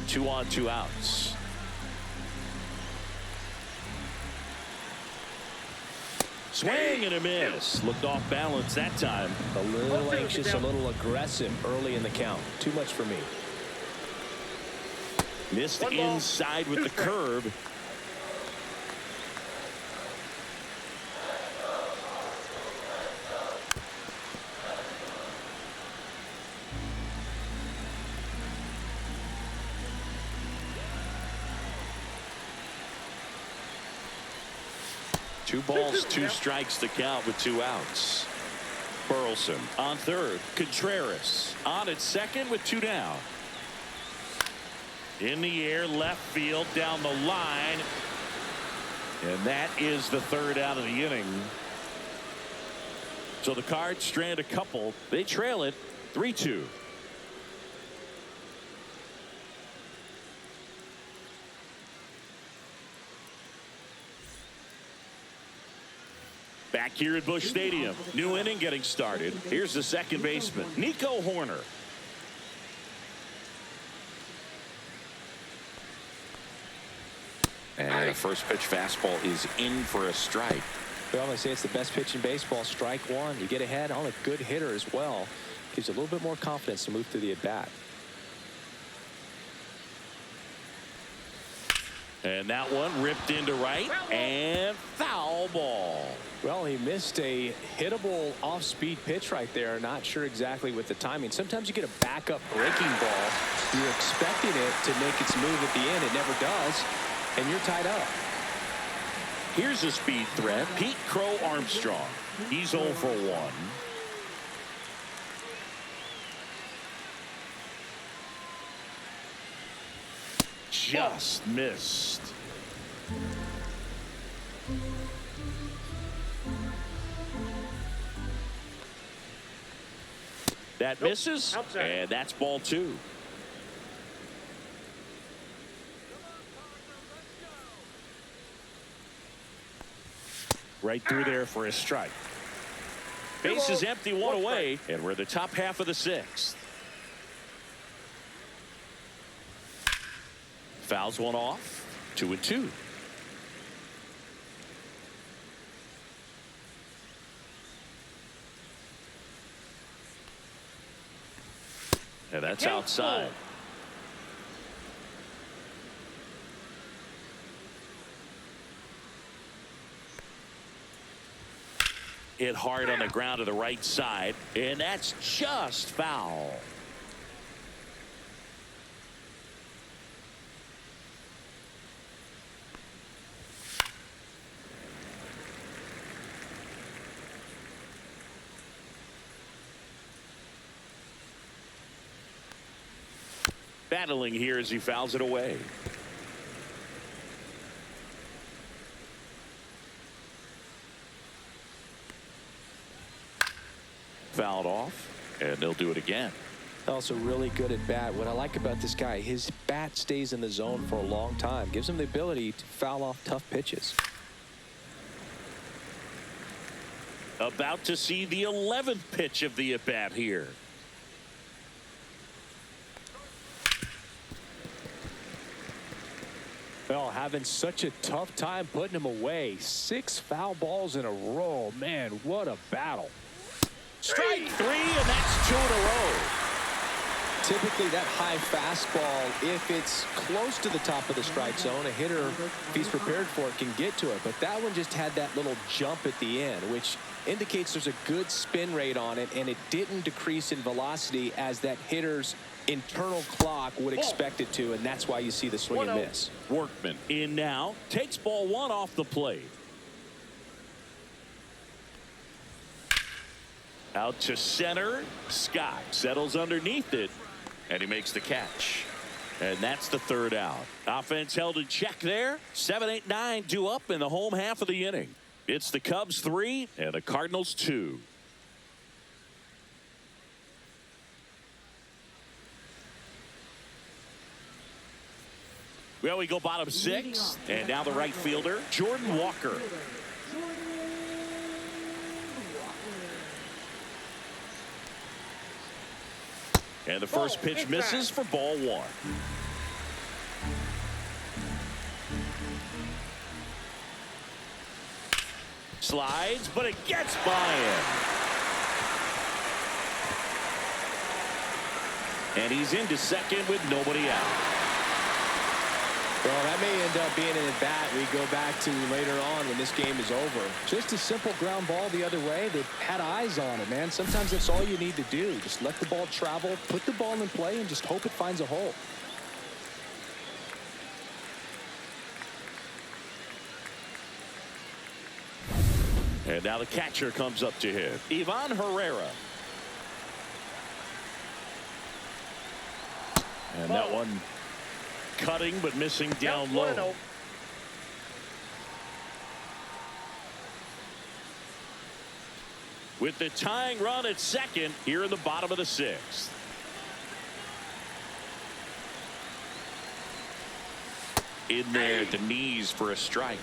Two on, 2 outs. Swing and a miss. Looked off balance that time. A little anxious, a little aggressive early in the count. Too much for me. Missed inside with the curve. Two balls, 2 strikes to count with 2 outs. Burleson on third. Contreras on at second with 2 down. In the air, left field, down the line. And that is the 3rd out of the inning. So the Cards strand a couple. They trail it 3-2. Back here at Busch Stadium. New inning getting started. Here's the second baseman, Nico Horner. And the first pitch fastball is in for a strike. Well, they say it's the best pitch in baseball. Strike one. You get ahead on a good hitter as well. Gives you a little bit more confidence to move through the at-bat. And that one ripped into right and foul ball. Well, he missed a hittable off-speed pitch right there. Not sure exactly with the timing. Sometimes you get a backup breaking ball. You're expecting it to make its move at the end. It never does, and you're tied up. Here's a speed threat, Pete Crow Armstrong. He's 0 for 1. Just missed. That misses, Outside. and that's ball 2. Right through there for a strike. Base is empty, one away, and we're the top half of the 6th. Fouls one off, 2-2. And that's outside. Hit hard on the ground to the right side, and that's just foul. Battling here as he fouls it away. Fouled off, and they'll do it again. Also really good at bat. What I like about this guy, his bat stays in the zone for a long time. Gives him the ability to foul off tough pitches. About to see the 11th pitch of the at-bat here. Well, having such a tough time putting him away. 6 foul balls in a row. Man, what a battle. Strike 3, and that's 2 in a row. Typically, that high fastball, if it's close to the top of the strike zone, a hitter, if he's prepared for it, can get to it. But that one just had that little jump at the end, which indicates there's a good spin rate on it, and it didn't decrease in velocity as that hitter's internal clock would expect it to, and that's why you see the swing and miss. Workman in now, takes ball 1 off the plate. Out to center. Scott settles underneath it, and he makes the catch. And that's the 3rd out. Offense held in check there. 7, 8, 9 due up in the home half of the inning. It's the Cubs 3 and the Cardinals 2. Well, we go bottom 6, and now the right fielder, Jordan Walker. And the first pitch misses for ball 1. Slides, but it gets by him. And he's into second with nobody out. Well, that may end up being an at-bat we go back to later on when this game is over. Just a simple ground ball the other way. They had eyes on it, man. Sometimes that's all you need to do. Just let the ball travel, put the ball in play, and just hope it finds a hole. And now the catcher comes up to him, Ivan Herrera. And that one cutting but missing down low. With the tying run at second here in the bottom of the 6th. In there at the knees for a strike.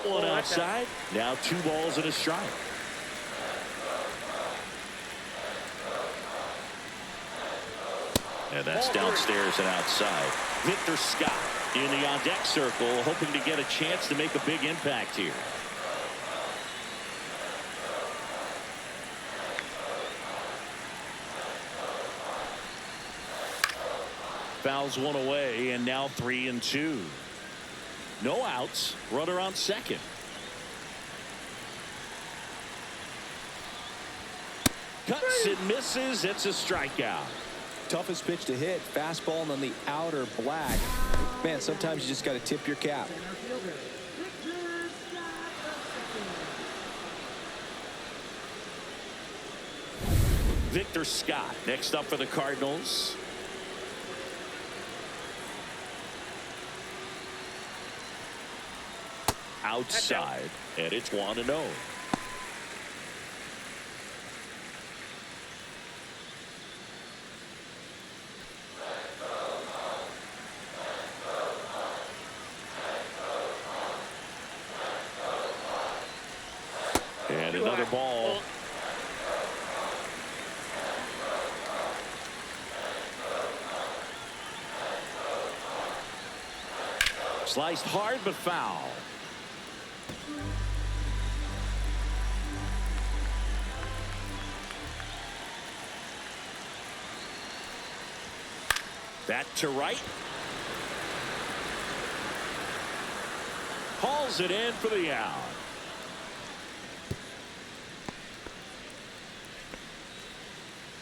That one outside. Now 2 balls and a strike. And that's downstairs and outside. Victor Scott in the on-deck circle, hoping to get a chance to make a big impact here. Fouls one away, and now 3-2. No outs. Runner on second. Cuts and misses. It's a strikeout. Toughest pitch to hit, fastball on the outer black. Man, sometimes you just got to tip your cap. Victor Scott next up for the Cardinals. Outside, and it's 1-0. And another ball. Sliced hard but foul. That to right. Hauls it in for the out.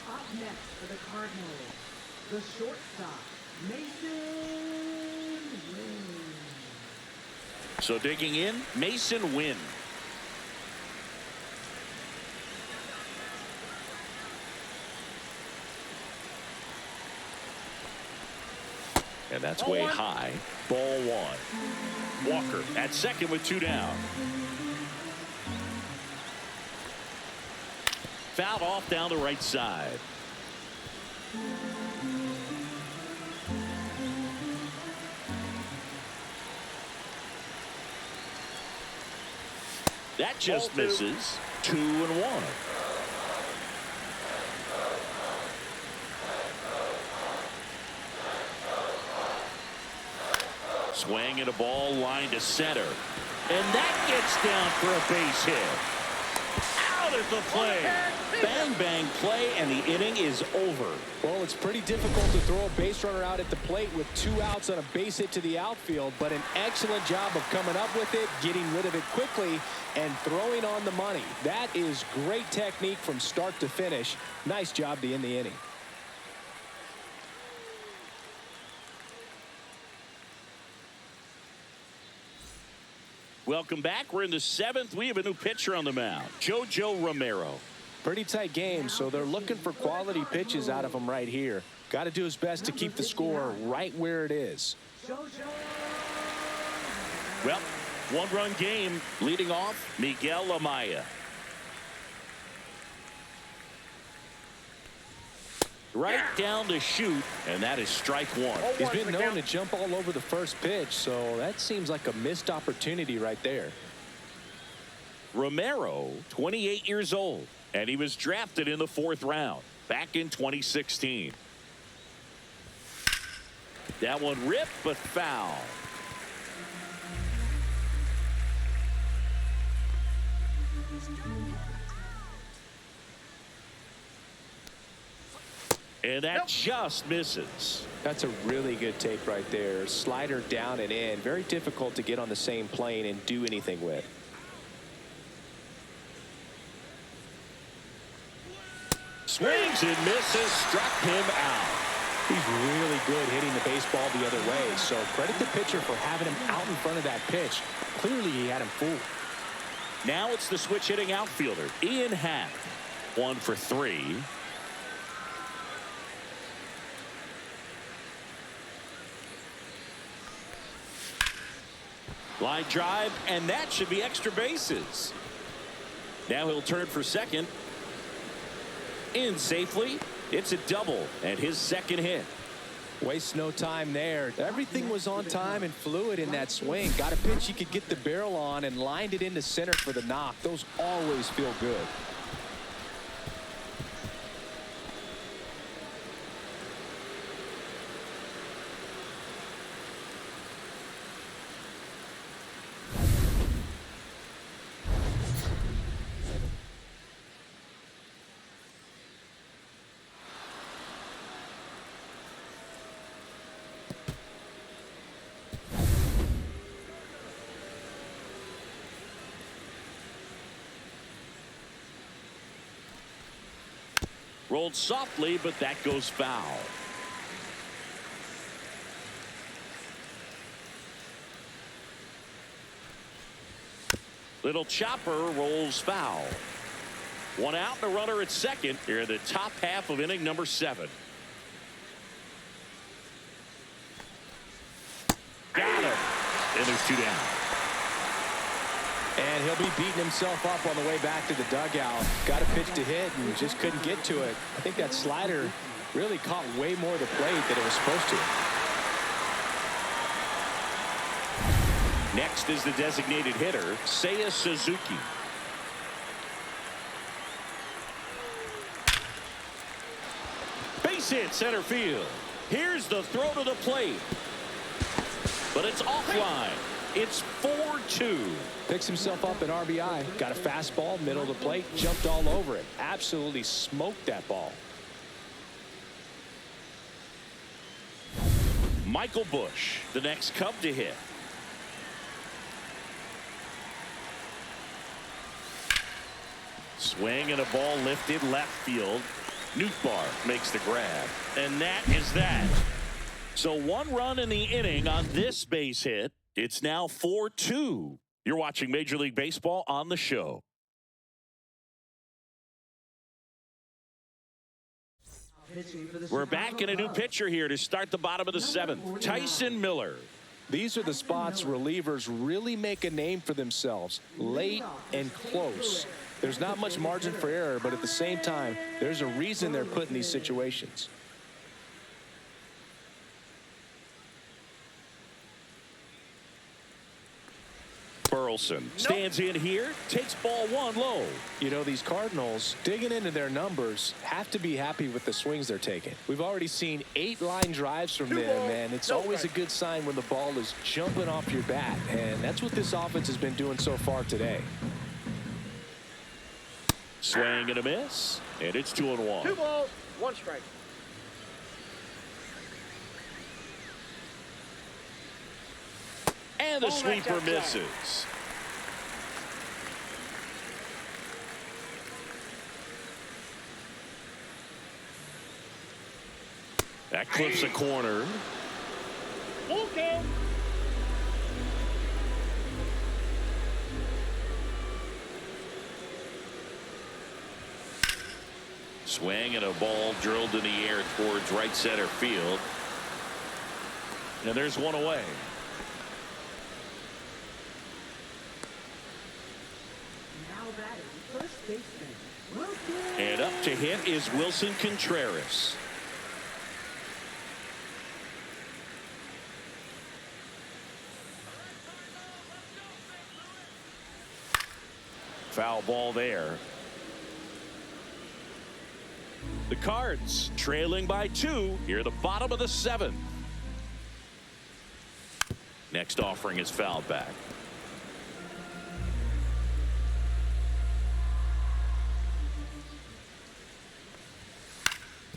Up next for the Cardinals, the shortstop, Mason Wynn. So digging in, Mason Wynn. And that's way high. Ball 1. Walker at second with 2 down. Fouled off down the right side. That just misses. 2-1. Swing and a ball line to center. And that gets down for a base hit. Out at the plate. Bang, bang play, and the inning is over. Well, it's pretty difficult to throw a base runner out at the plate with 2 outs on a base hit to the outfield, but an excellent job of coming up with it, getting rid of it quickly, and throwing on the money. That is great technique from start to finish. Nice job to end the inning. Welcome back. We're in the 7th. We have a new pitcher on the mound, JoJo Romero. Pretty tight game, so they're looking for quality pitches out of him right here. Got to do his best to keep the score right where it is. Well, 1-run game. Leading off, Miguel Amaya. Right down to shoot, and that is strike 1. He's been known to jump all over the first pitch, so that seems like a missed opportunity right there. Romero, 28 years old, and he was drafted in the 4th round back in 2016. That one ripped, but foul. And that just misses. That's a really good take right there. Slider down and in. Very difficult to get on the same plane and do anything with. Swings and misses. Struck him out. He's really good hitting the baseball the other way. So credit the pitcher for having him out in front of that pitch. Clearly he had him fooled. Now it's the switch hitting outfielder, Ian Happ. 1 for 3. Line drive, and that should be extra bases. Now he'll turn for second. In safely. It's a double and his second hit. Waste no time there. Everything was on time and fluid in that swing. Got a pitch he could get the barrel on and lined it into center for the knock. Those always feel good. Rolled softly, but that goes foul. Little chopper rolls foul. One out and a runner at second here in the top half of inning number 7. Got him. And there's 2 down. And he'll be beating himself up on the way back to the dugout. Got a pitch to hit and just couldn't get to it. I think that slider really caught way more of the plate than it was supposed to. Next is the designated hitter, Seiya Suzuki. Base hit center field. Here's the throw to the plate. But it's offline. It's 4-2. Picks himself up an RBI. Got a fastball, middle of the plate, jumped all over it. Absolutely smoked that ball. Michael Busch, the next Cub to hit. Swing and a ball lifted left field. Nootbaar makes the grab. And that is that. So 1 run in the inning on this base hit. It's now 4-2. You're watching Major League Baseball on the show. We're back in a new pitcher here to start the bottom of the 7th. Tyson Miller. These are the spots relievers really make a name for themselves. Late and close. There's not much margin for error, but at the same time, there's a reason they're put in these situations. Burleson stands in here, takes ball 1 low. You know, these Cardinals, digging into their numbers, have to be happy with the swings they're taking. We've already seen 8 line drives from them, and it's always a good sign when the ball is jumping off your bat, and that's what this offense has been doing so far today. Swing and a miss, and it's 2-1. 2 balls, 1 strike. And the sweeper misses. That clips a corner. Full count. Swing and a ball drilled in the air towards right center field. And there's 1 away. And up to hit is Wilson Contreras. Foul ball there. The Cards trailing by 2 here at the bottom of the 7th. Next offering is fouled back.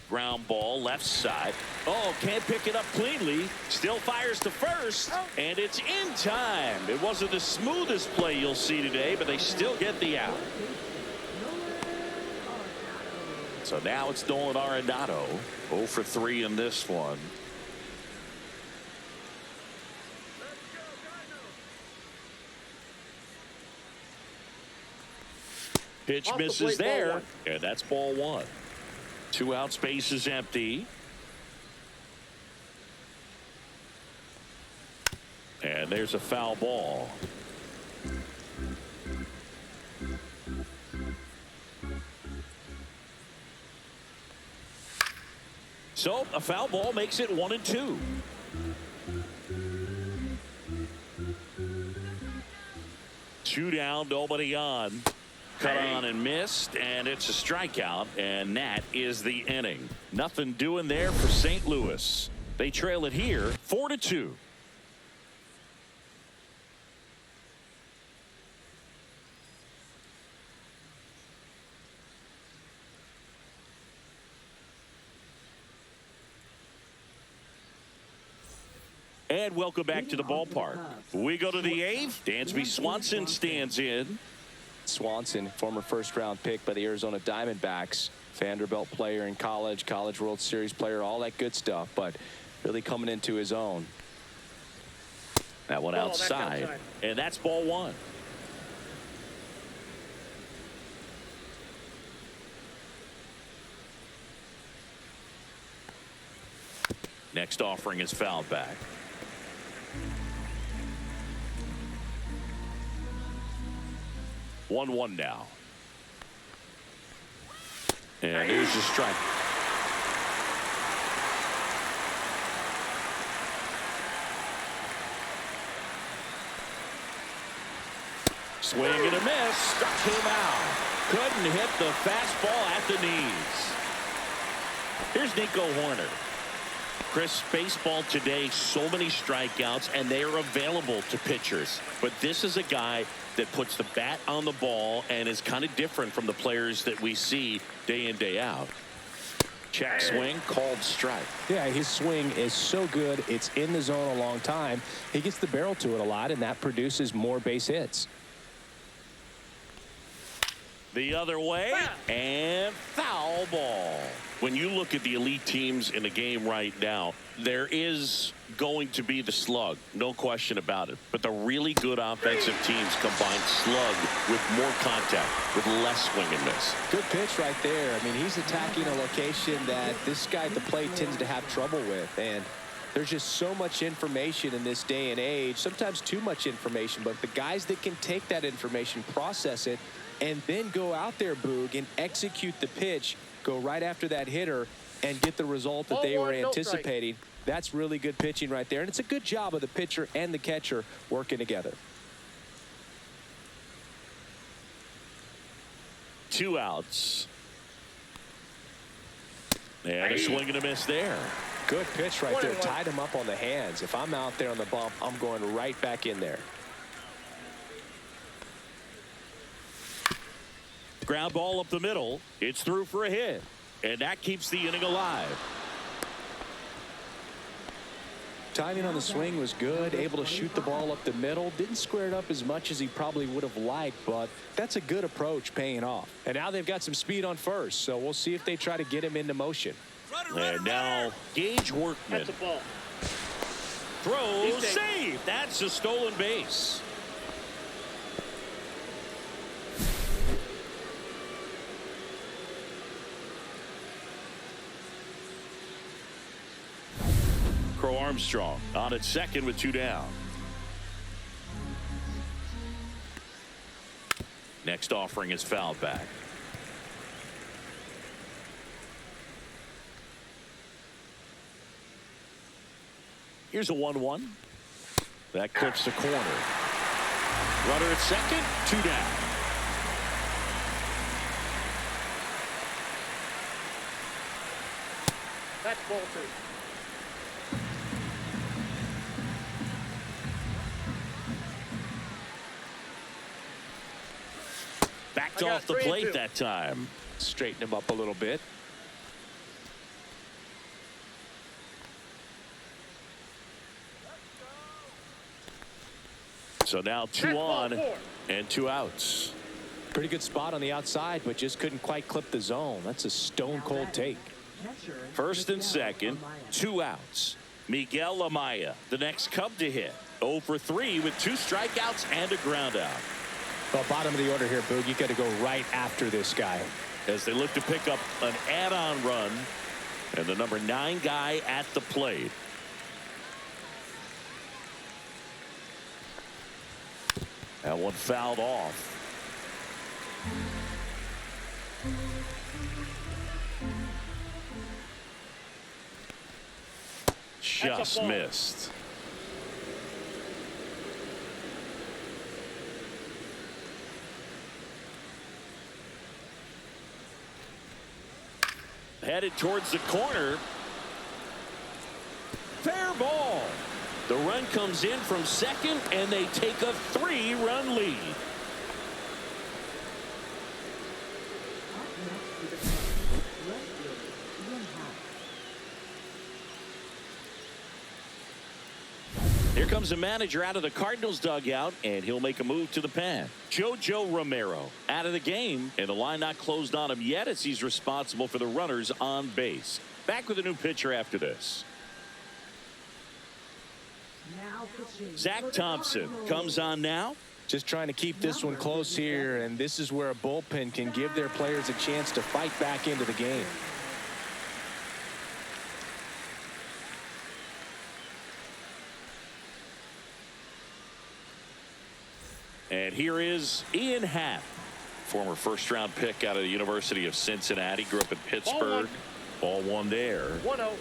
Ground ball left side. Oh, can't pick it up cleanly. Still fires to first, and it's in time. It wasn't the smoothest play you'll see today, but they still get the out. So now it's Nolan Arenado, 0 for 3 in this one. Pitch misses there, and that's ball 1. 2 out, space is empty. And there's a foul ball. So a foul ball makes it 1-2. Two down, nobody on. Cut on and missed, and it's a strikeout, and that is the inning. Nothing doing there for St. Louis. They trail it here 4-2. And welcome back to the ballpark. We go to the eighth. Dansby Swanson stands in. Swanson, former first-round pick by the Arizona Diamondbacks. Vanderbilt player in college, College World Series player, all that good stuff, but really coming into his own. That one outside, and that's ball one. Next offering is fouled back. One now. And here's the strike. Swing and a miss. Struck him out. Couldn't hit the fastball at the knees. Here's Nico Horner. Chris, baseball today, so many strikeouts, and they are available to pitchers. But this is a guy that puts the bat on the ball and is kind of different from the players that we see day in, day out. Check swing, called strike. Yeah, his swing is so good. It's in the zone a long time. He gets the barrel to it a lot, and that produces more base hits. The other way, and foul ball. When you look at the elite teams in the game right now, there is going to be the slug, no question about it. But the really good offensive teams combine slug with more contact, with less swing and miss. Good pitch right there. I mean, he's attacking a location that this guy at the plate tends to have trouble with. And there's just so much information in this day and age, sometimes too much information. But the guys that can take that information, process it, and then go out there, Boog, and execute the pitch, go right after that hitter, and get the result that they were anticipating. That's really good pitching right there. And it's a good job of the pitcher and the catcher working together. 2 outs. And a swing and a miss there. Good pitch right there. Tied him up on the hands. If I'm out there on the bump, I'm going right back in there. Ground ball up the middle. It's through for a hit. And that keeps the inning alive. Timing on the swing was good. Able to shoot the ball up the middle. Didn't square it up as much as he probably would have liked, but that's a good approach paying off. And now they've got some speed on first, so we'll see if they try to get him into motion. And now Gage Workman. That's a ball. Throw, save. That's a stolen base. Crow Armstrong on at second with 2 down. Next offering is fouled back. Here's a 1-1. That clips the corner. Runner at second, 2 down. That's ball 2. Backed off the plate that time. Straighten him up a little bit. So now 2 on and 2 outs. Pretty good spot on the outside, but just couldn't quite clip the zone. That's a stone cold take. First and second, 2 outs. Miguel Amaya, the next Cub to hit. 0 for 3 with 2 strikeouts and a ground out. Well, bottom of the order here, Boog. You got to go right after this guy. As they look to pick up an add-on run, and the number 9 guy at the plate. That one fouled off. just missed. Headed towards the corner. Fair ball. The run comes in from second, and they take a 3-run lead. Here comes the manager out of the Cardinals dugout, and he'll make a move to the pen. Jojo Romero out of the game, and the line not closed on him yet as he's responsible for the runners on base. Back with a new pitcher after this. Zach Thompson comes on now. Just trying to keep this one close here, and this is where a bullpen can give their players a chance to fight back into the game. And here is Ian Happ, former first-round pick out of the University of Cincinnati. Grew up in Pittsburgh. Ball one there. 1-0.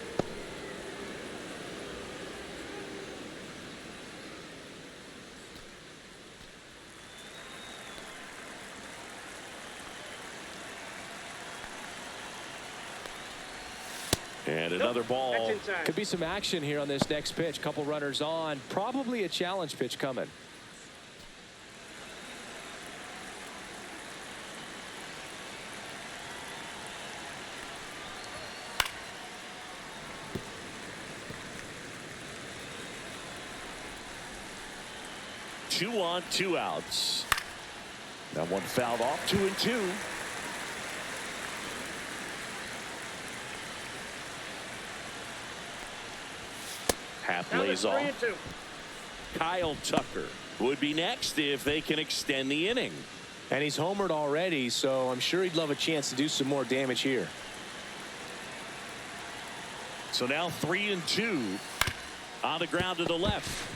And another ball. Could be some action here on this next pitch. Couple runners on. Probably a challenge pitch coming. Two on, 2 outs. That one fouled off. 2-2. Half lays off. 3-2. Kyle Tucker would be next if they can extend the inning. And he's homered already, so I'm sure he'd love a chance to do some more damage here. So now 3-2. On the ground to the left.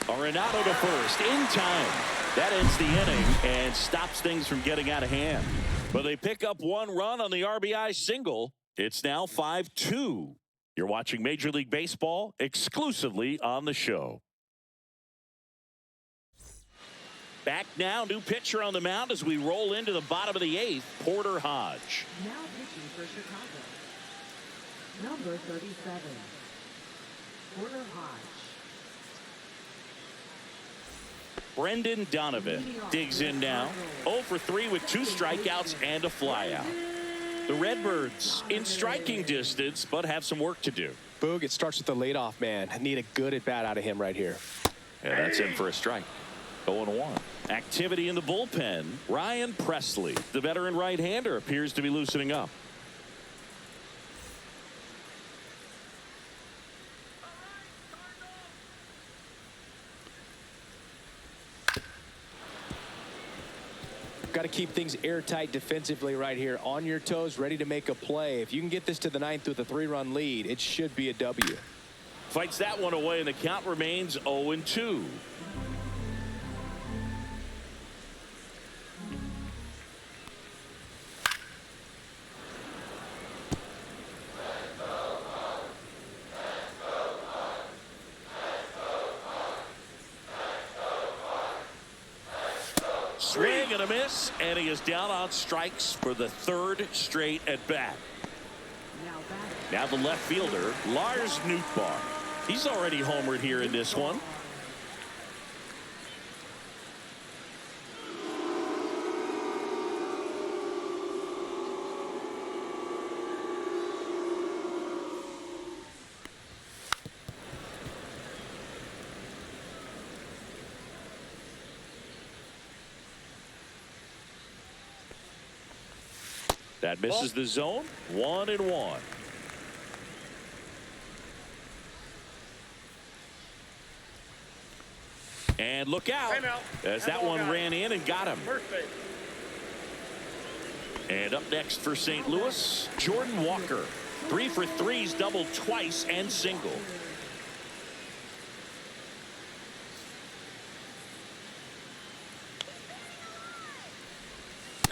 Arenado to first in time. That ends the inning and stops things from getting out of hand. But they pick up 1 run on the RBI single. It's now 5-2. You're watching Major League Baseball exclusively on the show. Back now, new pitcher on the mound as we roll into the bottom of the 8th, Porter Hodge. Now pitching for Chicago, number 37, Porter Hodge. Brendan Donovan digs in now. 0 for 3 with 2 strikeouts and a flyout. The Redbirds in striking distance, but have some work to do. Boog, it starts with the leadoff man. Need a good at-bat out of him right here. And that's in for a strike. 0-1. Activity in the bullpen. Ryan Presley, the veteran right-hander, appears to be loosening up. Got to keep things airtight defensively right here. On your toes, ready to make a play. If you can get this to the 9th with a 3-run lead, it should be a W. Fights that one away, and the count remains 0-2. Swing and a miss, and he is down on strikes for the 3rd straight at bat. Now the left fielder, Lars Nootbaar. He's already homered here in this one. That misses the zone. 1-1. And look out as that one ran in and got him. And up next for St. Louis, Jordan Walker. 3 for 3's doubled twice and single.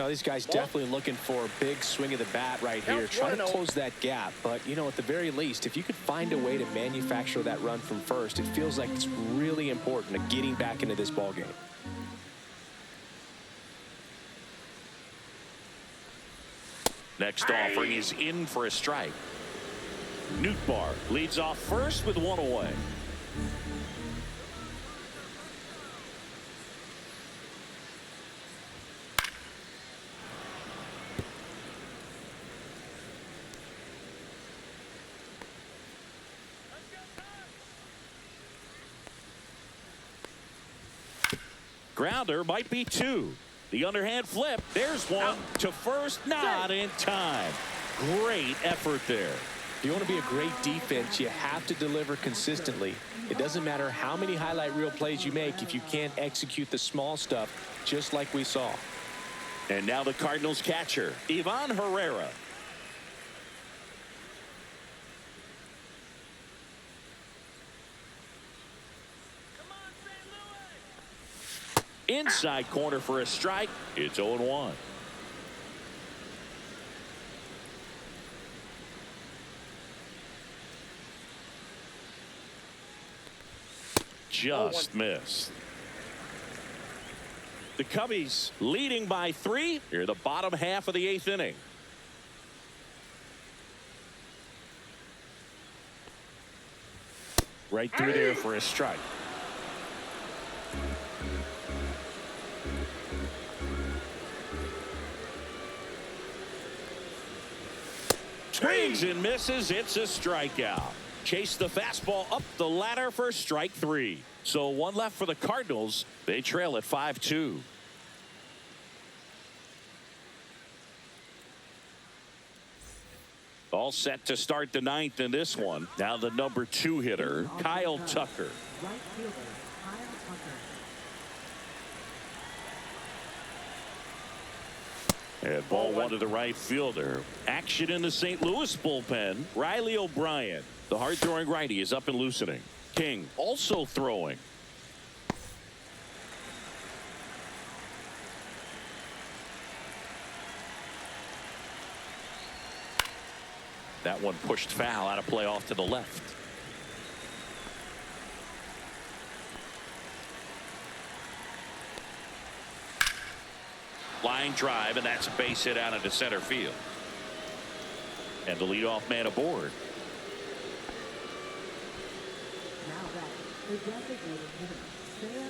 Now, these guys definitely looking for a big swing of the bat right here, trying to close that gap. But, you know, at the very least, if you could find a way to manufacture that run from first, it feels like it's really important to getting back into this ball game. Next offering is in for a strike. Nootbaar leads off first with one away. Grounder might be two. The underhand flip. There's one to first. Not in time. Great effort there. If you want to be a great defense, you have to deliver consistently. It doesn't matter how many highlight reel plays you make if you can't execute the small stuff, just like we saw. And now the Cardinals catcher, Ivan Herrera. Inside corner for a strike. It's 0-1. Just missed. The Cubbies leading by 3 here, the bottom half of the 8th inning. Right through there for a strike. Swings and misses. It's a strikeout. Chase the fastball up the ladder for strike 3. So one left for the Cardinals. They trail at 5-2. All set to start the 9th in this one. Now the number 2 hitter, Kyle Tucker. Right fielder, Kyle Tucker. And ball one to the right fielder. Action in the St. Louis bullpen. Riley O'Brien, the hard-throwing righty, is up and loosening. King also throwing. That one pushed foul, out of play off to the left. Line drive, and that's a base hit out into center field. And the leadoff man aboard.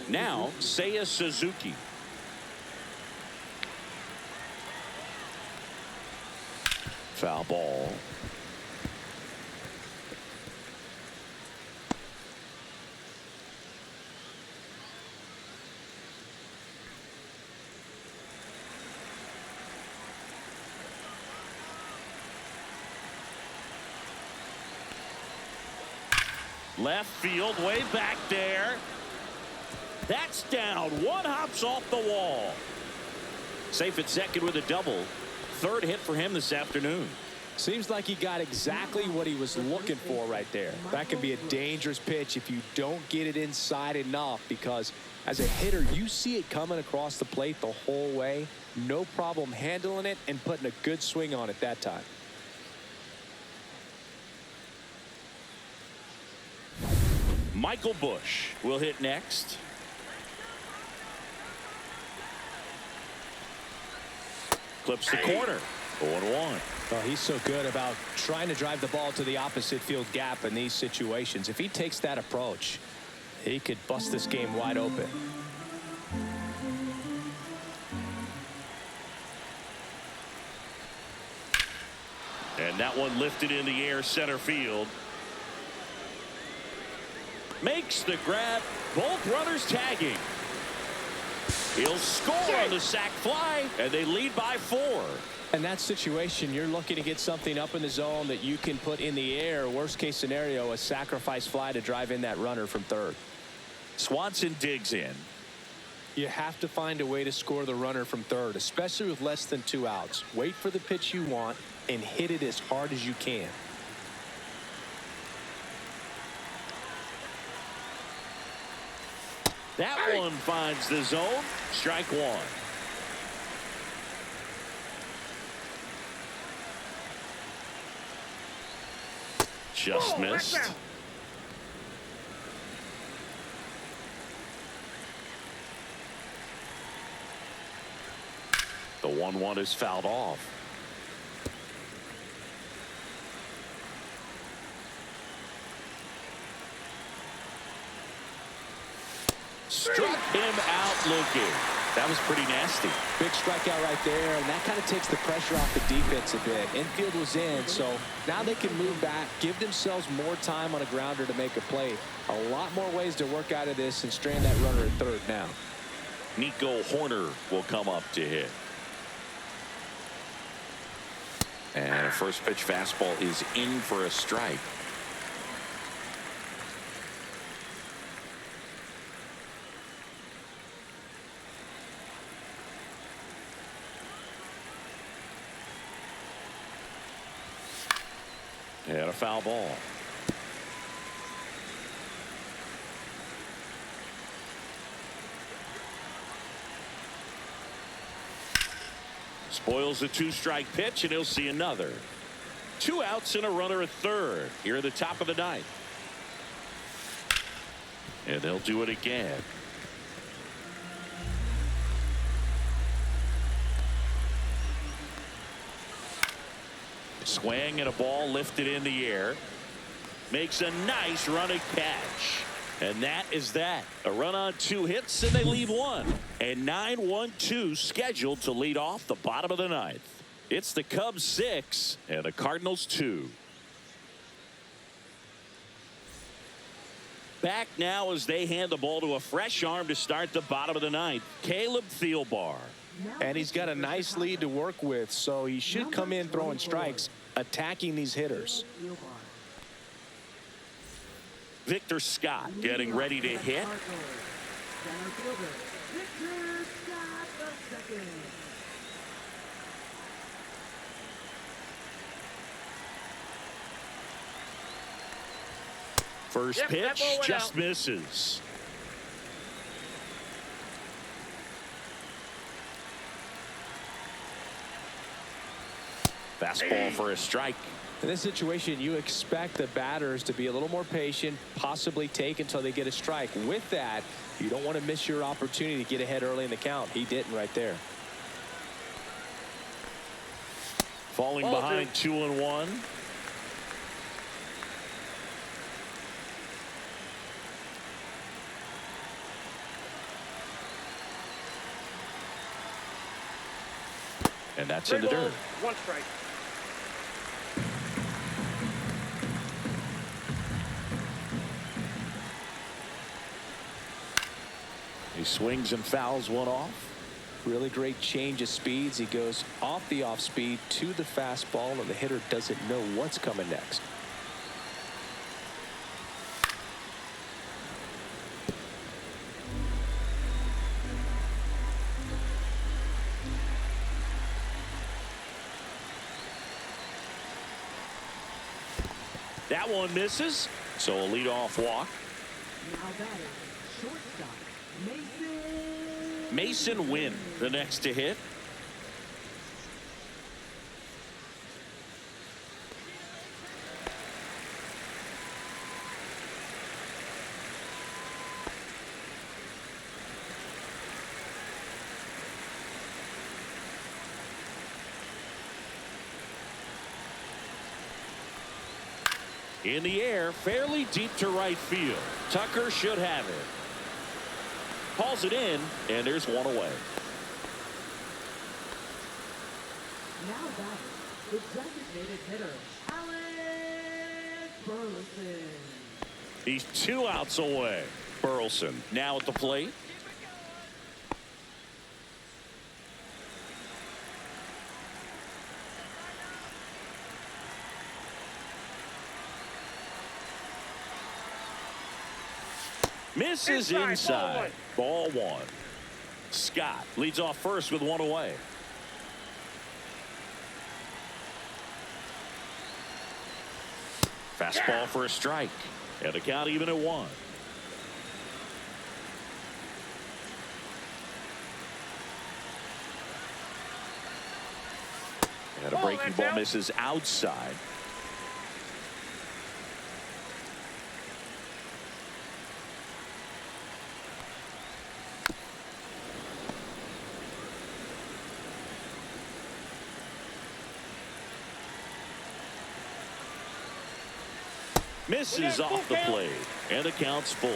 Now Seiya Suzuki. Foul ball. Left field, way back there. That's down. One hops off the wall. Safe at second with a double. Third hit for him this afternoon. Seems like he got exactly what he was looking for right there. That can be a dangerous pitch if you don't get it inside enough, because as a hitter, you see it coming across the plate the whole way. No problem handling it and putting a good swing on it that time. Michael Busch will hit next. Clips the corner. 0-1. Oh, he's so good about trying to drive the ball to the opposite field gap in these situations. If he takes that approach, he could bust this game wide open. And that one lifted in the air, center field. Makes the grab. Both runners tagging. He'll score on the sac fly, and they lead by 4. In that situation, you're looking to get something up in the zone that you can put in the air. Worst case scenario, a sacrifice fly to drive in that runner from third. Swanson digs in. You have to find a way to score the runner from third, especially with less than 2 outs. Wait for the pitch you want and hit it as hard as you can. That one finds the zone. Strike 1. just missed. The 1-1 is fouled off. Struck him out looking. That was pretty nasty. Big strikeout right there, and that kind of takes the pressure off the defense a bit. Infield was in, so now they can move back, give themselves more time on a grounder to make a play. A lot more ways to work out of this and strand that runner at third now. Nico Horner will come up to hit. And a first pitch fastball is in for a strike. And a foul ball. Spoils the 2-strike pitch, and he'll see another. 2 outs and a runner at third here at the top of the ninth. And they'll do it again. Swing and a ball lifted in the air. Makes a nice running catch. And that is that. A run on 2 hits, and they leave 1. And 9-1-2 scheduled to lead off the bottom of the ninth. It's the Cubs 6 and the Cardinals 2. Back now as they hand the ball to a fresh arm to start the bottom of the ninth. Caleb Thielbar. And he's got a nice lead to work with, so he should come in throwing strikes, attacking these hitters. Victor Scott getting ready to hit. First pitch just misses. Fastball for a strike. In this situation, you expect the batters to be a little more patient, possibly take until they get a strike. With that, you don't want to miss your opportunity to get ahead early in the count. He didn't right there. Falling behind 2-1. And that's in the dirt. 1 strike. He swings and fouls one off. Really great change of speeds. He goes off the off speed to the fastball, and the hitter doesn't know what's coming next. That one misses, so a leadoff walk. Now batting, shortstop, Mason. Mason Wynn, the next to hit. In the air, fairly deep to right field. Tucker should have it. Calls it in, and there's one away. Now batting, the designated hitter, Alex Burleson. He's 2 outs away. Burleson now at the plate. Misses inside. Ball 1. Scott leads off first with 1 away. Fastball for a strike. And the count even at 1. And a breaking ball misses outside. Misses off the plate, and the count's full.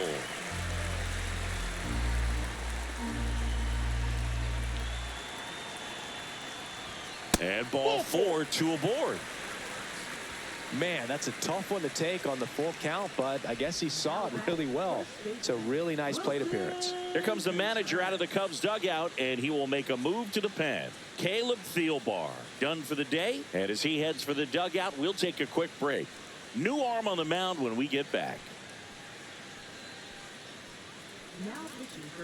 And ball 4, 2 aboard. Man, that's a tough one to take on the full count, but I guess he saw it really well. It's a really nice plate appearance. Here comes the manager out of the Cubs dugout, and he will make a move to the pen. Caleb Thielbar done for the day, and as he heads for the dugout, we'll take a quick break. New arm on the mound when we get back.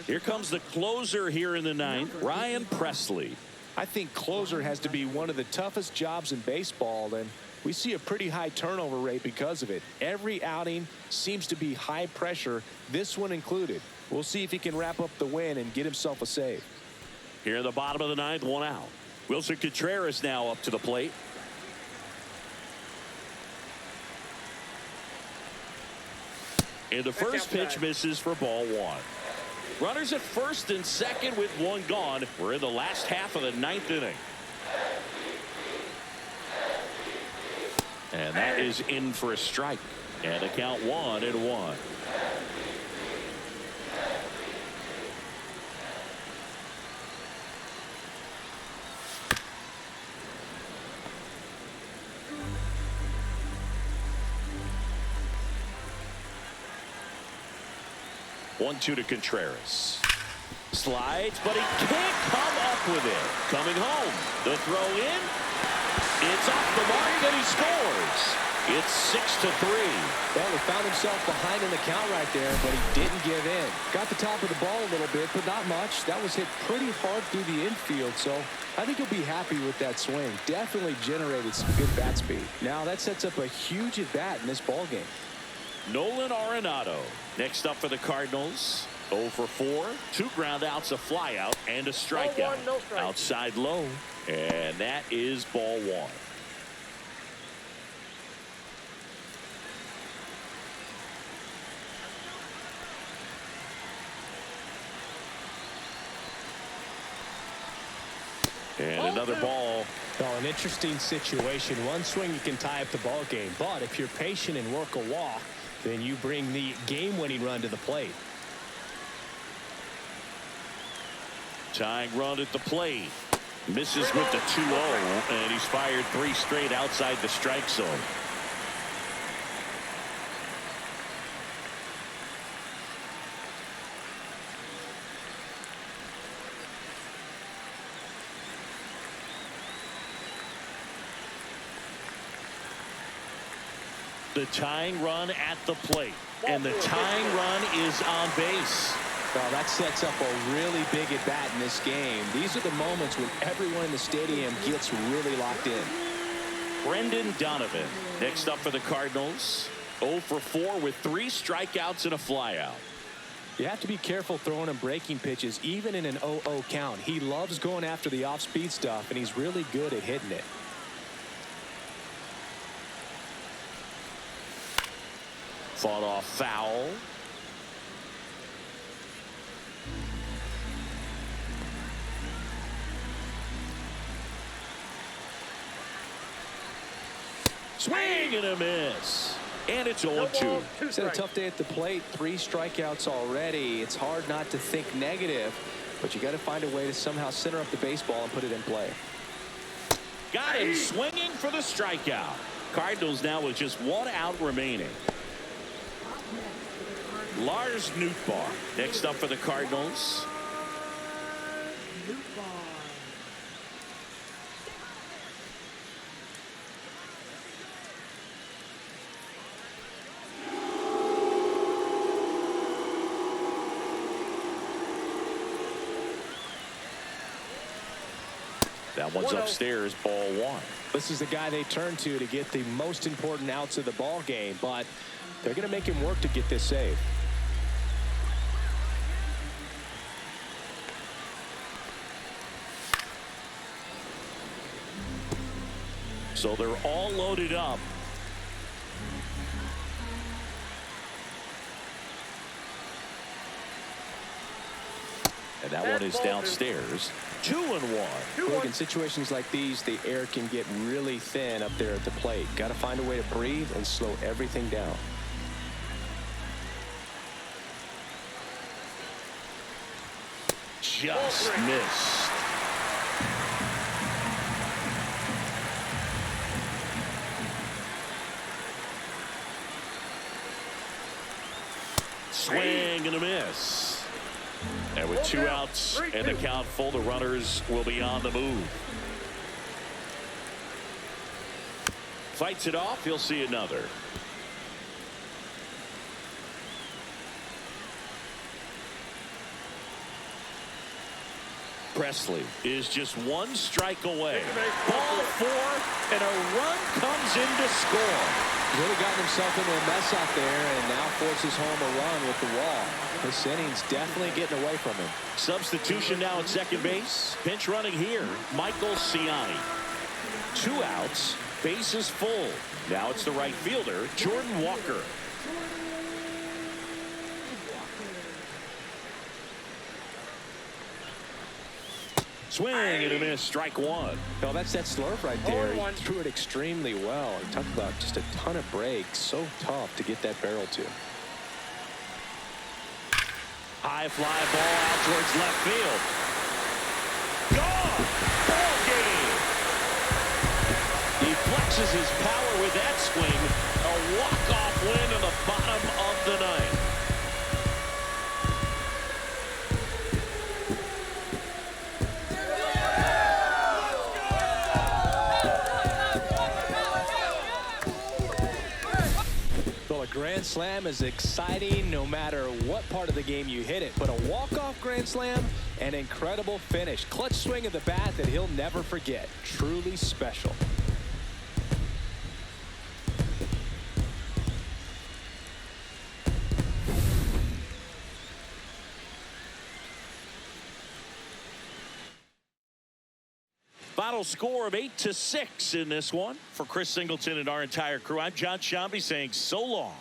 Here comes the closer here in the ninth, Ryan Presley. I think closer has to be one of the toughest jobs in baseball, and we see a pretty high turnover rate because of it. Every outing seems to be high pressure, this one included. We'll see if he can wrap up the win and get himself a save. Here in the bottom of the ninth, 1 out. Wilson Contreras now up to the plate. And the first pitch misses for ball 1. Runners at first and second with 1 gone. We're in the last half of the 9th inning. And that is in for a strike. And a count 1-1. One-two to Contreras. Slides, but he can't come up with it. Coming home. The throw in. It's off the mark, and he scores. It's 6-3. Well, he found himself behind in the count right there, but he didn't give in. Got the top of the ball a little bit, but not much. That was hit pretty hard through the infield, so I think he'll be happy with that swing. Definitely generated some good bat speed. Now that sets up a huge at-bat in this ball game. Nolan Arenado next up for the Cardinals. 0 for 4, 2 ground outs, a fly out, and a strikeout. No strike. Outside low, and that is ball 1. And another ball. Well, an interesting situation. One swing you can tie up the ball game, but if you're patient and work a walk, then you bring the game-winning run to the plate. Tying run at the plate. Misses with the 2-0, and he's fired 3 straight outside the strike zone. The tying run at the plate, and the tying run is on base. Well, that sets up a really big at-bat in this game. These are the moments when everyone in the stadium gets really locked in. Brendan Donovan next up for the Cardinals. 0 for 4 with 3 strikeouts and a flyout. You have to be careful throwing him breaking pitches, even in an 0-0 count. He loves going after the off-speed stuff, and he's really good at hitting it. Fought off foul. Swing and a miss. And it's 0-2. He's had a tough day at the plate. 3 strikeouts already. It's hard not to think negative, but you got to find a way to somehow center up the baseball and put it in play. Got him swinging for the strikeout. Cardinals now with just 1 out remaining. Lars Nootbaar next up for the Cardinals. That one's upstairs, ball 1. This is the guy they turn to get the most important outs of the ball game, but they're going to make him work to get this save. So they're all loaded up. And that one is downstairs. 2-1. Look, in situations like these, the air can get really thin up there at the plate. Got to find a way to breathe and slow everything down. just missed. Swing and a miss. And with 2 outs and the count full, the runners will be on the move. Fights it off. He'll see another. Presley is just 1 strike away. Ball 4, and a run comes in to score. Really gotten himself into a mess out there and now forces home a run with the wall. This inning's definitely getting away from him. Substitution now at second base. Pinch running here, Michael Ciani. 2 outs, bases full. Now it's the right fielder, Jordan Walker. Swing and a miss, strike 1. No, that's that slurve right there. He 0-1. threw it extremely well. He talked about just a ton of breaks. So tough to get that barrel to. High fly ball out towards left field. Gone! Ball game! He flexes his power with that swing. A walk-off win in the bottom of the 9th. Grand slam is exciting no matter what part of the game you hit it, but a walk-off grand slam, an incredible finish. Clutch swing of the bat that he'll never forget. Truly special. Final score of 8-6 in this one. For Chris Singleton and our entire crew, I'm John Shambi saying so long.